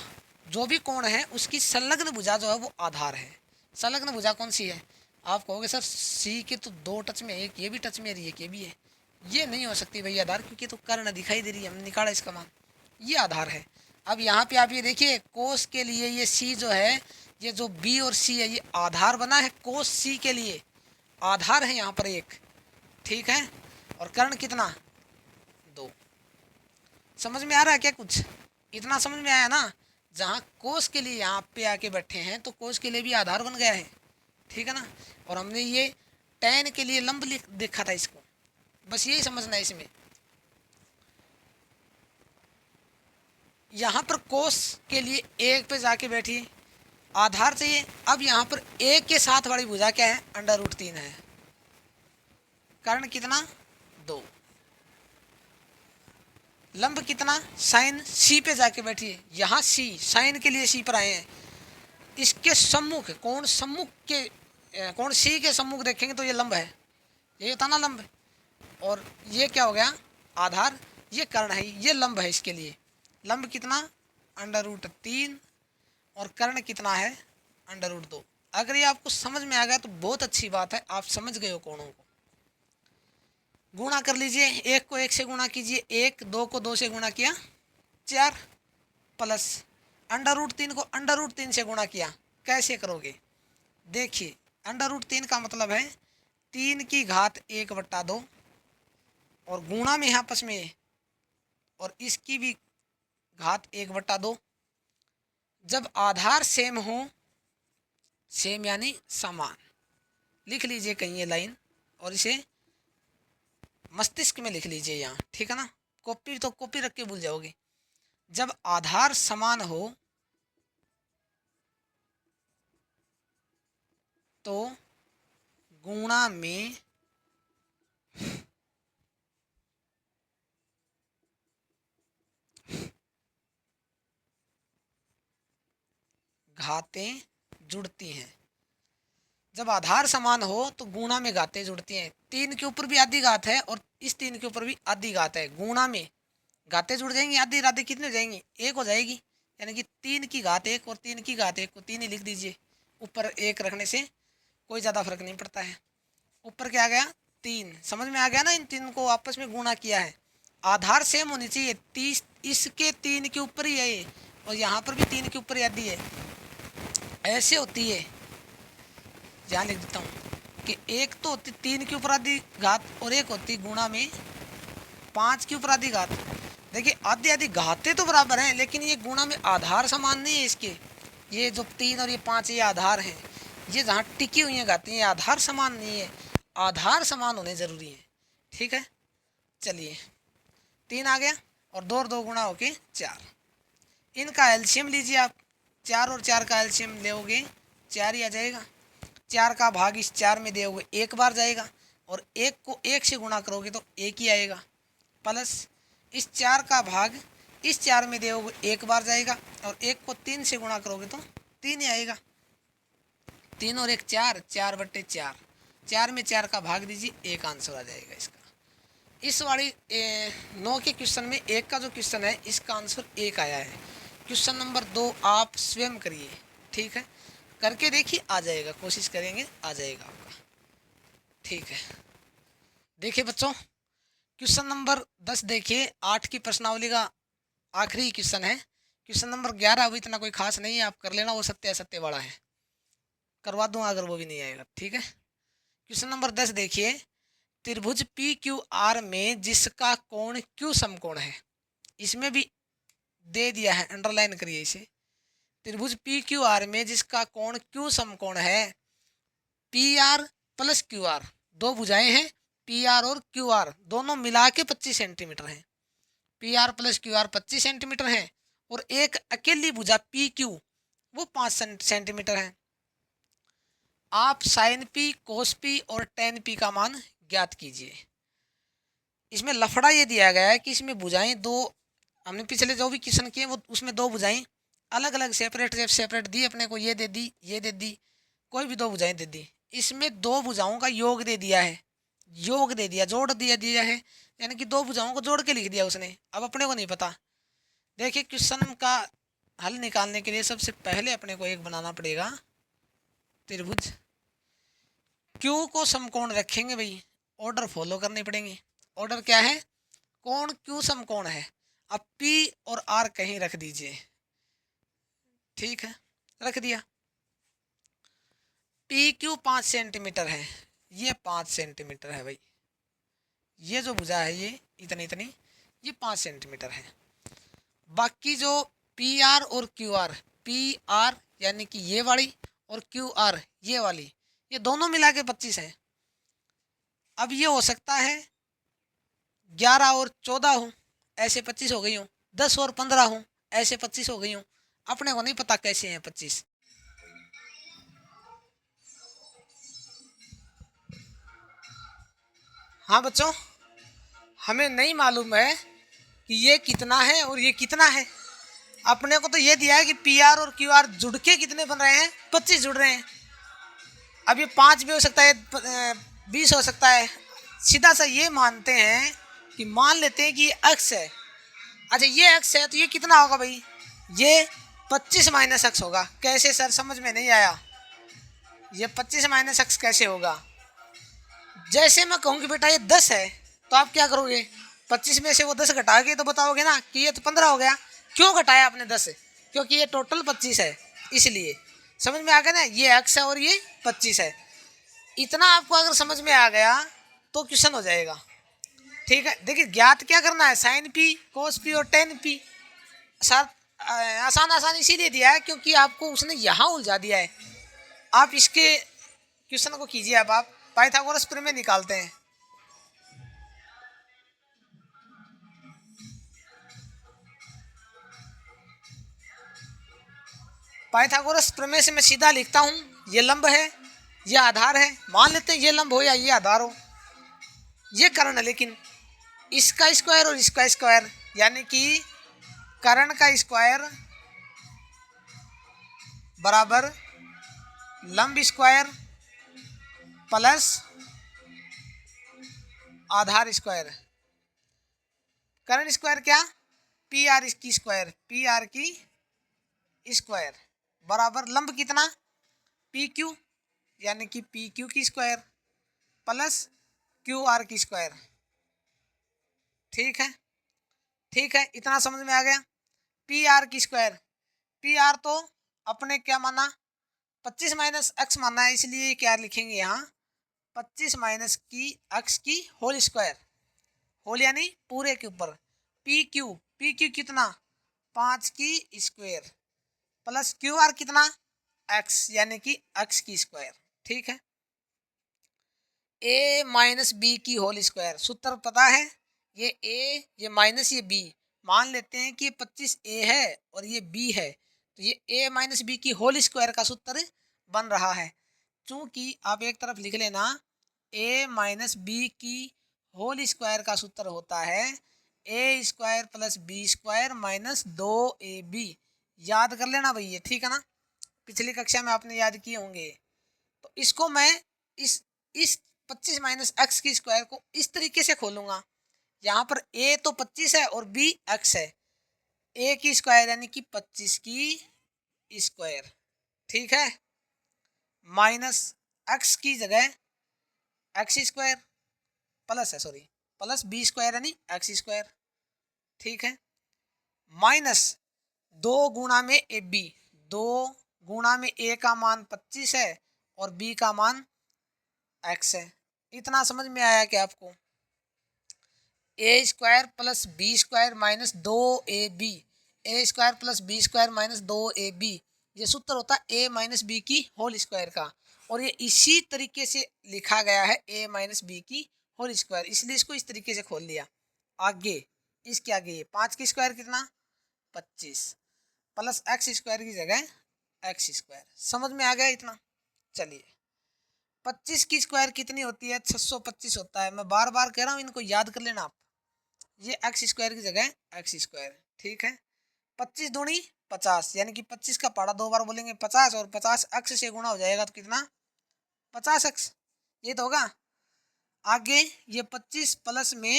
जो भी कोण है उसकी संलग्न भुजा जो है वो आधार है। संलग्न भुजा कौन सी है, आप कहोगे सर सी के तो दो टच में, एक ये भी टच में है, एक ये भी है, ये नहीं हो सकती भैया आधार, क्योंकि तो कर्ण दिखाई दे रही है, हमने निकाला इसका मान, ये आधार है। अब यहाँ पे आप ये देखिए कोस के लिए ये सी जो है, ये जो बी और सी है ये आधार बना है कोस सी के लिए, आधार है यहाँ पर एक, ठीक है। और कर्ण कितना, दो। समझ में आ रहा है क्या कुछ, इतना समझ में आया ना। जहाँ कोस के लिए यहाँ पे आके बैठे हैं तो कोस के लिए भी आधार बन गया है, ठीक है ना। और हमने ये टैन के लिए लंब देखा था इसको, बस यही समझना है इसमें। यहाँ पर कोस के लिए एक पे जाके बैठिए, आधार चाहिए। अब यहाँ पर एक के साथ वाली भुजा क्या है, √3 है। कर्ण कितना, 2। लंब कितना, साइन सी पे जाके बैठिए, यहाँ सी साइन के लिए सी पर आए हैं, इसके सम्मुख कोण, सम्मुख के कोण सी के सम्मुख देखेंगे तो ये लंब है, ये होता ना लंब। और ये क्या हो गया, आधार, ये कर्ण है, ये लंब है इसके लिए। लंब कितना, √3 और कर्ण कितना है, √2। अगर ये आपको समझ में आ गया तो बहुत अच्छी बात है, आप समझ गए हो कोणों को। गुणा कर लीजिए, एक को एक से गुणा कीजिए, एक, दो को दो से गुणा किया 4, प्लस √3 को √3 से गुणा किया। कैसे करोगे, देखिए √3 का मतलब है 3 की घात 1/2, और गुणा में यहाँ आपस में, और इसकी भी घात 1/2। जब आधार सेम हो, सेम यानी समान, लिख लीजिए कहीं ये लाइन, और इसे मस्तिष्क में लिख लीजिए यहाँ, ठीक है ना। कॉपी तो कॉपी रख के भूल जाओगे। जब आधार समान हो तो गुणा में घातें जुड़ती हैं। जब आधार समान हो तो गुणा में घातें जुड़ती हैं। 3 के ऊपर भी आधी घात है और इस 3 के ऊपर भी आधी घात है, गुणा में घातें जुड़ जाएंगी, आधी आधी कितनी हो जाएंगी, 1 हो जाएगी। यानी कि 3 की घात 1 और 3 की घात 1 को 3 ही लिख दीजिए, ऊपर 1 रखने से कोई ज़्यादा फर्क नहीं पड़ता है। ऊपर क्या आ गया, 3। समझ में आ गया ना, इन 3 को आपस में गुणा किया है। आधार सेम होनी चाहिए, 30 इसके 3 के ऊपर ही है, और यहाँ पर भी 3 के ऊपर आधी है, ऐसे होती है। यहाँ लिख देता हूँ कि एक तो होती 3 के ऊपर आधी घात, और एक होती गुणा में 5 के ऊपर आधी घात। देखिए आधी आधी घातें तो बराबर हैं, लेकिन ये गुणा में आधार समान नहीं है इसके। ये जो 3 और ये 5 ये आधार हैं, ये जहाँ टिकी हुई हैं घातें, ये आधार समान नहीं है, आधार समान होने ज़रूरी है, ठीक है। चलिए 3 आ गया, और 2 और 2 गुणा होके 4। इनका एलसीएम लीजिए आप, 4 और 4 का एलसीएम लोगे 4 ही आ जाएगा। 4 का भाग इस 4 में दोगे 1 बार जाएगा, और 1 को 1 से गुणा करोगे तो 1 ही आएगा, प्लस इस 4 का भाग इस 4 में दोगे 1 बार जाएगा, और 1 को 3 से गुणा करोगे तो 3 ही आएगा। 3 और 1 4, 4/4, 4 में 4 का भाग दीजिए, 1 आंसर आ जाएगा इसका। इस वाली 9 के क्वेश्चन में 1 का जो क्वेश्चन है इसका आंसर 1 आया है। क्वेश्चन नंबर 2 आप स्वयं करिए, ठीक है, करके देखिए, आ जाएगा, कोशिश करेंगे आ जाएगा आपका, ठीक है। देखिए बच्चों, क्वेश्चन नंबर 10 देखिए, 8 की प्रश्नावली का आखिरी क्वेश्चन है। क्वेश्चन नंबर 11 अभी इतना कोई खास नहीं है, आप कर लेना, वो सत्य असत्य वाला है, करवा दूंगा अगर वो भी नहीं आएगा, ठीक है। क्वेश्चन नंबर 10 देखिए, त्रिभुज पी क्यू आर में जिसका कोण क्यू समकोण है, इसमें भी दे दिया है, अंडरलाइन करिए इसे। त्रिभुज पी क्यू आर में जिसका कोण क्यू समकोण है, P R plus Q R, दो भुजाएं हैं पी आर और क्यू आर, दोनों मिला के 25 सेंटीमीटर हैं। P R plus Q R 25 centimetre है, और एक अकेली भुजा पी क्यू वो 5 सेंटीमीटर है। आप साइन पी, कोस पी और टेन पी का मान ज्ञात कीजिए। इसमें लफड़ा ये दिया गया है कि इसमें भुजाएं दो, हमने पिछले जो भी क्वेश्चन किए वो उसमें दो भुजाएं अलग अलग सेपरेट दी अपने को, ये दे दी, ये दे दी, कोई भी दो भुजाएं दे दी। इसमें दो भुजाओं का योग दे दिया है, योग दे दिया, जोड़ दिया है, यानी कि दो भुजाओं को जोड़ के लिख दिया उसने। अब अपने को नहीं पता। देखिए क्वेश्चन का हल निकालने के लिए सबसे पहले अपने को एक बनाना पड़ेगा त्रिभुज क्यू को समकोण रखेंगे भाई, ऑर्डर फॉलो करनी पड़ेंगे। ऑर्डर क्या है? कोण क्यू समकोण है। अब पी और आर कहीं रख दीजिए, ठीक है, रख दिया। पी क्यू 5 सेंटीमीटर है, ये 5 सेंटीमीटर है भाई। ये जो भुजा है ये इतनी इतनी, ये 5 सेंटीमीटर है। बाकी जो पी आर और क्यू आर, पी आर यानी कि ये वाली और क्यू आर ये वाली, ये दोनों मिला के 25 है। अब ये हो सकता है 11 और 14 हो, ऐसे 25 हो गई हूँ। 10 और 15 हो, ऐसे 25 हो गई हूँ। अपने को नहीं पता कैसे हैं 25। हाँ बच्चों, हमें नहीं मालूम है कि ये कितना है और ये कितना है। अपने को तो ये दिया है कि पी आर और क्यू आर जुड़ के कितने बन रहे हैं? 25 जुड़ रहे हैं। अब ये 5 भी हो सकता है, 20 हो सकता है। सीधा सा ये मानते हैं कि मान लेते हैं कि ये एक्स है। अच्छा ये एक्स है तो ये कितना होगा भाई? ये 25 माइनस एक्स होगा। कैसे सर, समझ में नहीं आया। ये 25 माइनस एक्स कैसे होगा? जैसे मैं कहूँगी बेटा ये 10 है, तो आप क्या करोगे? 25 में से वो 10 घटा के तो बताओगे ना कि ये तो 15 हो गया। क्यों घटाया आपने 10? क्योंकि ये टोटल 25 है, इसलिए। समझ में आ गया ना? ये एक्स है और ये 25 है। इतना आपको अगर समझ में आ गया तो क्वेश्चन हो जाएगा। ठीक है, देखिए ज्ञात क्या करना है? साइन पी, कोस पी और टेन पी। सर आसान आसान इसीलिए दिया है क्योंकि आपको उसने यहाँ उलझा दिया है। आप इसके क्वेश्चन को कीजिए। अब आप पाइथागोरस प्रमेय निकालते हैं। पाइथागोरस प्रमेय से मैं सीधा लिखता हूँ, ये लंब है, ये आधार है। मान लेते हैं ये लंब हो या ये आधार हो, ये कर्ण है। लेकिन इसका स्क्वायर और इसका स्क्वायर यानी कि कर्ण का स्क्वायर बराबर लंब स्क्वायर प्लस आधार स्क्वायर। कर्ण स्क्वायर क्या? पी आर की स्क्वायर, पी आर की स्क्वायर बराबर लंब कितना? पी क्यू यानी कि पी क्यू की स्क्वायर प्लस क्यू आर की स्क्वायर। ठीक है, ठीक है, इतना समझ में आ गया। पी आर की स्क्वायर, पी आर तो अपने क्या माना? 25 माइनस एक्स माना है, इसलिए क्या लिखेंगे यहाँ? 25 माइनस की एक्स की होल स्क्वायर, होल यानी पूरे के ऊपर। पी क्यू, पी क्यू कितना? 5 की स्क्वायर प्लस क्यू आर कितना? एक्स यानी कि एक्स की स्क्वायर। ठीक है, ए माइनस बी की होल स्क्वायर, सूत्र पता है? ये ए, ये माइनस, ये बी। मान लेते हैं कि ये 25 ए है और ये बी है, तो ये ए माइनस बी की होल स्क्वायर का सूत्र बन रहा है। चूंकि आप एक तरफ लिख लेना, ए माइनस बी की होल स्क्वायर का सूत्र होता है A square plus B square minus 2ab। याद कर लेना भैया, ठीक है ना? पिछली कक्षा में आपने याद किए होंगे। तो इसको मैं इस 25 माइनस एक्स की स्क्वायर को इस तरीके से खोलूंगा। यहाँ पर ए तो 25 है और बी एक्स है। ए की स्क्वायर यानी कि 25 की स्क्वायर, ठीक है, माइनस एक्स की जगह एक्स स्क्वायर प्लस है, सॉरी, प्लस बी स्क्वायर यानी एक्स स्क्वायर। ठीक है, माइनस 2 गुणा में ए बी, 2 गुणा में ए का मान 25 है और बी का मान एक्स है। इतना समझ में आया क्या आपको? A square plus B square minus 2ab, A square plus B square minus 2ab, ये सूत्र होता है ए माइनस बी की होल स्क्वायर का। और ये इसी तरीके से लिखा गया है ए माइनस बी की होल स्क्वायर, इसलिए इसको इस तरीके से खोल लिया। आगे इसके आगे 5 की स्क्वायर कितना? 25 प्लस एक्स स्क्वायर की जगह एक्स स्क्वायर। समझ में आ गया इतना? चलिए, 25 की स्क्वायर कितनी होती है? 625 होता है। मैं बार बार कह रहा हूँ, इनको याद कर लेना आप। ये एक्स स्क्वायर की जगह एक्स स्क्वायर। ठीक है, 25 दूनी 50 यानी कि 25 का पहाड़ा 2 बार बोलेंगे 50 और 50 एक्स से गुणा हो जाएगा तो कितना? 50 एक्स, ये तो होगा। आगे ये 25 प्लस में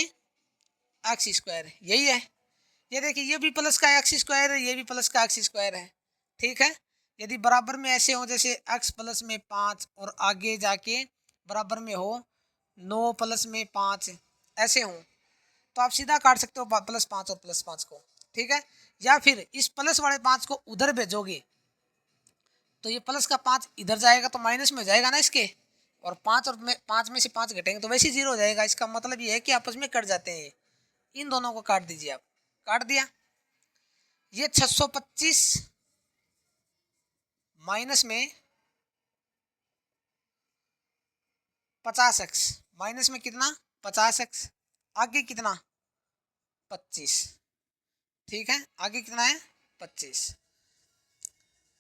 एक्स स्क्वायर, यही है। ये देखिए ये भी प्लस का एक्स स्क्वायर है, ये भी प्लस का एक्स स्क्वायर है। ठीक है, यदि बराबर में ऐसे हो जैसे एक्स प्लस में 5 और आगे जाके बराबर में हो, 9 प्लस में 5 ऐसे हो, तो आप सीधा काट सकते हो +5 और +5 को, ठीक है। या फिर इस प्लस वाले 5 को उधर भेजोगे तो ये प्लस का 5 इधर जाएगा तो माइनस में हो जाएगा ना इसके, और 5 और 5 में से 5 घटेंगे तो वैसे ही 0 हो जाएगा। इसका मतलब ये है कि आपस में कट जाते हैं। इन दोनों को काट दीजिए आप, काट दिया। ये 625 माइनस में 50x, माइनस में कितना 50x, आगे कितना 25, ठीक है। आगे कितना है 25।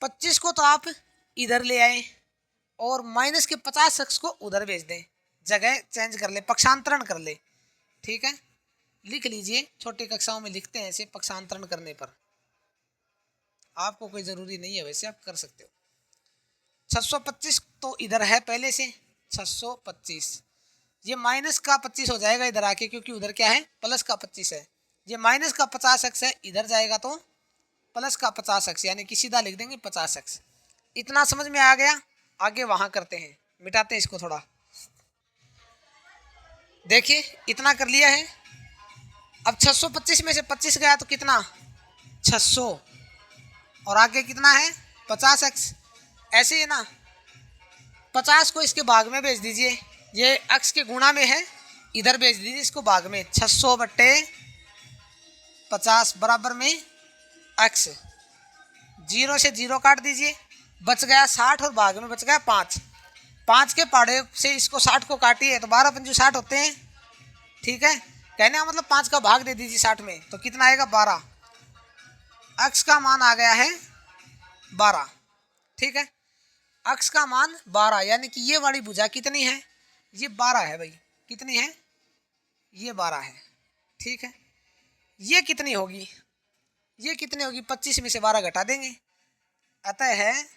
25 को तो आप इधर ले आए और माइनस के 50x को उधर भेज दें, जगह चेंज कर ले, पक्षांतरण कर ले, ठीक है। लिख लीजिए, छोटी कक्षाओं में लिखते हैं ऐसे पक्षांतरण करने पर, आपको कोई ज़रूरी नहीं है, वैसे आप कर सकते हो। 625 तो इधर है पहले से 625, ये माइनस का 25 हो जाएगा इधर आके, क्योंकि उधर क्या है प्लस का 25 है। ये माइनस का 50x है, इधर जाएगा तो प्लस का 50x, यानी कि सीधा लिख देंगे 50x। इतना समझ में आ गया। आगे वहां करते हैं, मिटाते हैं इसको थोड़ा। देखिए इतना कर लिया है। अब 625 में से 25 गया तो कितना 600, और आगे कितना है 50x। ऐसे ही ना 50 को इसके भाग में भेज दीजिए, ये x के गुणा में है, इधर भेज दीजिए इसको भाग में। 600/50 बराबर में x, 0 से 0 काट दीजिए, बच गया 60 और भाग में बच गया 5। 5 के पाड़े से इसको 60 को काटिए तो 12 पंजू 60 होते हैं, ठीक है। कहने का मतलब 5 का भाग दे दीजिए 60 में तो कितना आएगा 12। x का मान आ गया है 12, ठीक है। x का मान 12, यानी कि ये वाली भुजा कितनी है, ये 12 है भाई। कितनी है, ये 12 है, ठीक है। ये कितनी होगी, ये कितनी होगी 25 में से 12 घटा देंगे, अतः है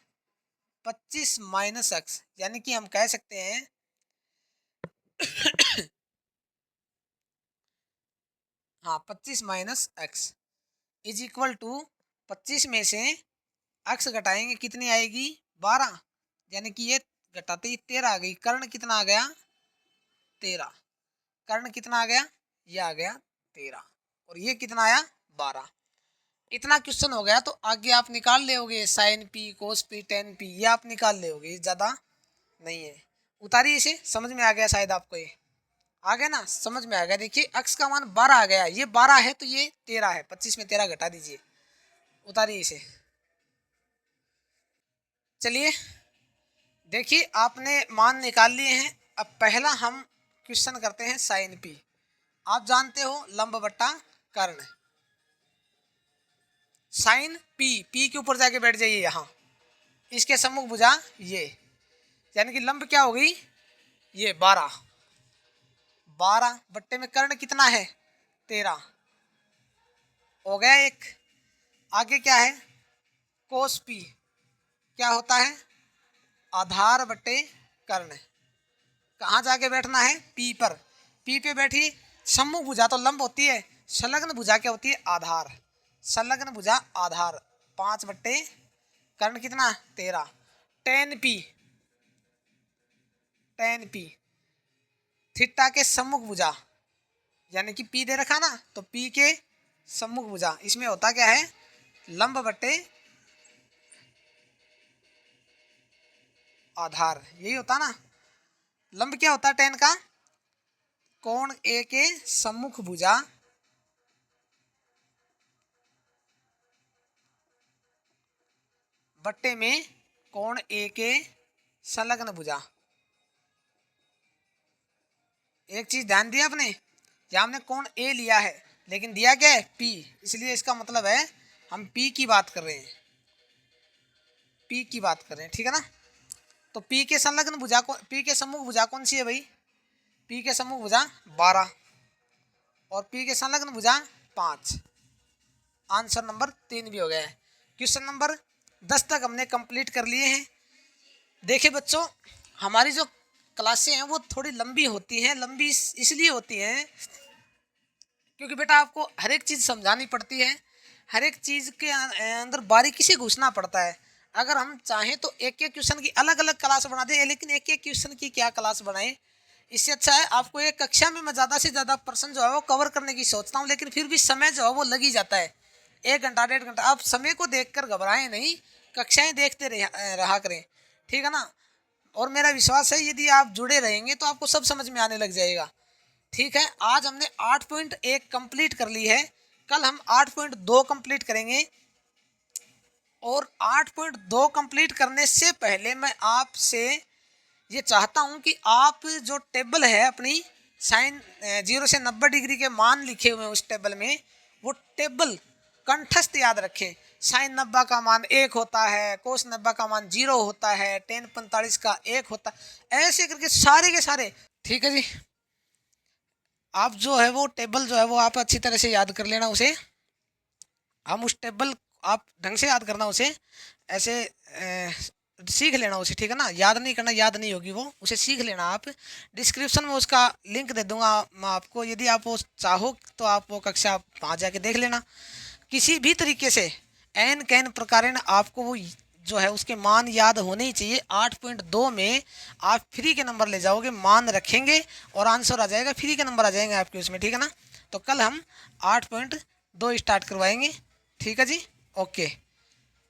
25 माइनस x, यानी कि हम कह सकते हैं हाँ 25 minus x is equal to 25 में से x घटाएंगे कितनी आएगी 12, यानी कि ये घटाते ही 13 आ गई। कर्ण कितना आ गया 13, कर्ण कितना आ गया, ये आ गया 13, और ये कितना आया 12। इतना क्वेश्चन हो गया तो आगे आप निकाल लेोगे sign P cos P ten P, ये आप निकाल लेोगे, ज़्यादा नहीं है। उतारिए इसे, समझ में आ गया शायद आपको, ये आ गया ना, समझ में आ गया। देखिए x का मान 12 आ गया, ये 12 है तो ये 13 है, 25 में 13 घटा दीजिए, उतारिए इसे। चलिए देखिए आपने मान निकाल लिए हैं। अब पहला हम क्वेश्चन करते हैं साइन पी। आप जानते हो लंब बट्टा कर्ण, साइन पी, पी के ऊपर जाके बैठ जाइए यहाँ, इसके सम्मुख भुजा ये, यानी कि लंब क्या हो गई ये 12, 12 बट्टे में कर्ण कितना है 13 हो गया एक। आगे क्या है कोस पी, क्या होता है आधार बट्टे कर्ण, कहाँ जाके बैठना है पी पर, पी पे बैठी। सम्मुख भुजा तो लंब होती है, संलग्न भुजा क्या होती है आधार, संलग्न भुजा आधार 5 बट्टे कर्ण कितना 13। Ten P, ten P theta के सम्मुख भुजा, यानी कि पी दे रखा ना तो पी के सम्मुख भुजा, इसमें होता क्या है लंब बट्टे आधार, यही होता ना। लंब क्या होता है टेन का, कोण ए के सम्मुख भुजा बट्टे में कोण ए के संलग्न भुजा। एक चीज ध्यान दिया आपने, यहाँ हमने कोण ए लिया है लेकिन दिया क्या है पी, इसलिए इसका मतलब है हम पी की बात कर रहे हैं, पी की बात कर रहे हैं, ठीक है ना। तो पी के संलग्न भुजा को, पी के सम्मुख भुजा कौन सी है भाई, पी के सम्मुख भुजा 12 और पी के संलग्न भुजा 5। आंसर नंबर 3 भी हो गया है। क्वेश्चन नंबर 10 तक हमने कंप्लीट कर लिए हैं। देखिए बच्चों हमारी जो क्लासें हैं वो थोड़ी लंबी होती हैं, लंबी इसलिए होती हैं क्योंकि बेटा आपको हर एक चीज़ समझानी पड़ती है, हर एक चीज़ के अंदर बारीकी से घुसना पड़ता है। अगर हम चाहें तो एक एक क्वेश्चन की अलग अलग क्लास बना दें, लेकिन एक एक क्वेश्चन की क्या क्लास बनाएं। इससे अच्छा है आपको एक कक्षा में मैं ज़्यादा से ज़्यादा प्रश्न जो है वो कवर करने की सोचता हूँ, लेकिन फिर भी समय जो है वो लग ही जाता है, 1 घंटा 1.5 घंटा। आप समय को देखकर घबराएं नहीं, कक्षाएं देखते रहा करें, ठीक है ना। और मेरा विश्वास है यदि आप जुड़े रहेंगे तो आपको सब समझ में आने लग जाएगा। ठीक है, आज हमने 8.1 कंप्लीट कर ली है, कल हम 8.2 कंप्लीट करेंगे। और 8.2 कंप्लीट करने से पहले मैं आपसे ये चाहता हूं कि आप जो टेबल है अपनी साइन 0 से 90 डिग्री के मान लिखे हुए हैं उस टेबल में, वो टेबल कंठस्थ याद रखें। साइन 90 का मान 1 होता है, कोस 90 का मान 0 होता है, टेन 45 का 1 होता है, ऐसे करके सारे के सारे। ठीक है जी, आप जो है वो टेबल जो है वो आप अच्छी तरह से याद कर लेना उसे। हम उस टेबल आप ढंग से याद करना उसे, ऐसे सीख लेना उसे, ठीक है ना। याद नहीं करना, याद नहीं होगी वो, उसे सीख लेना आप। डिस्क्रिप्शन में उसका लिंक दे दूंगा मैं आपको, यदि आप वो चाहो तो आप वो कक्षा वहाँ जाके देख लेना। किसी भी तरीके से एन कैन प्रकार आपको वो जो है उसके मान याद होने ही चाहिए। 8.2 में आप फ्री के नंबर ले जाओगे, मान रखेंगे और आंसर आ जाएगा, फ्री के नंबर आ जाएंगे आपके उसमें, ठीक है ना। तो कल हम 8.2 स्टार्ट करवाएंगे, ठीक है जी, ओके।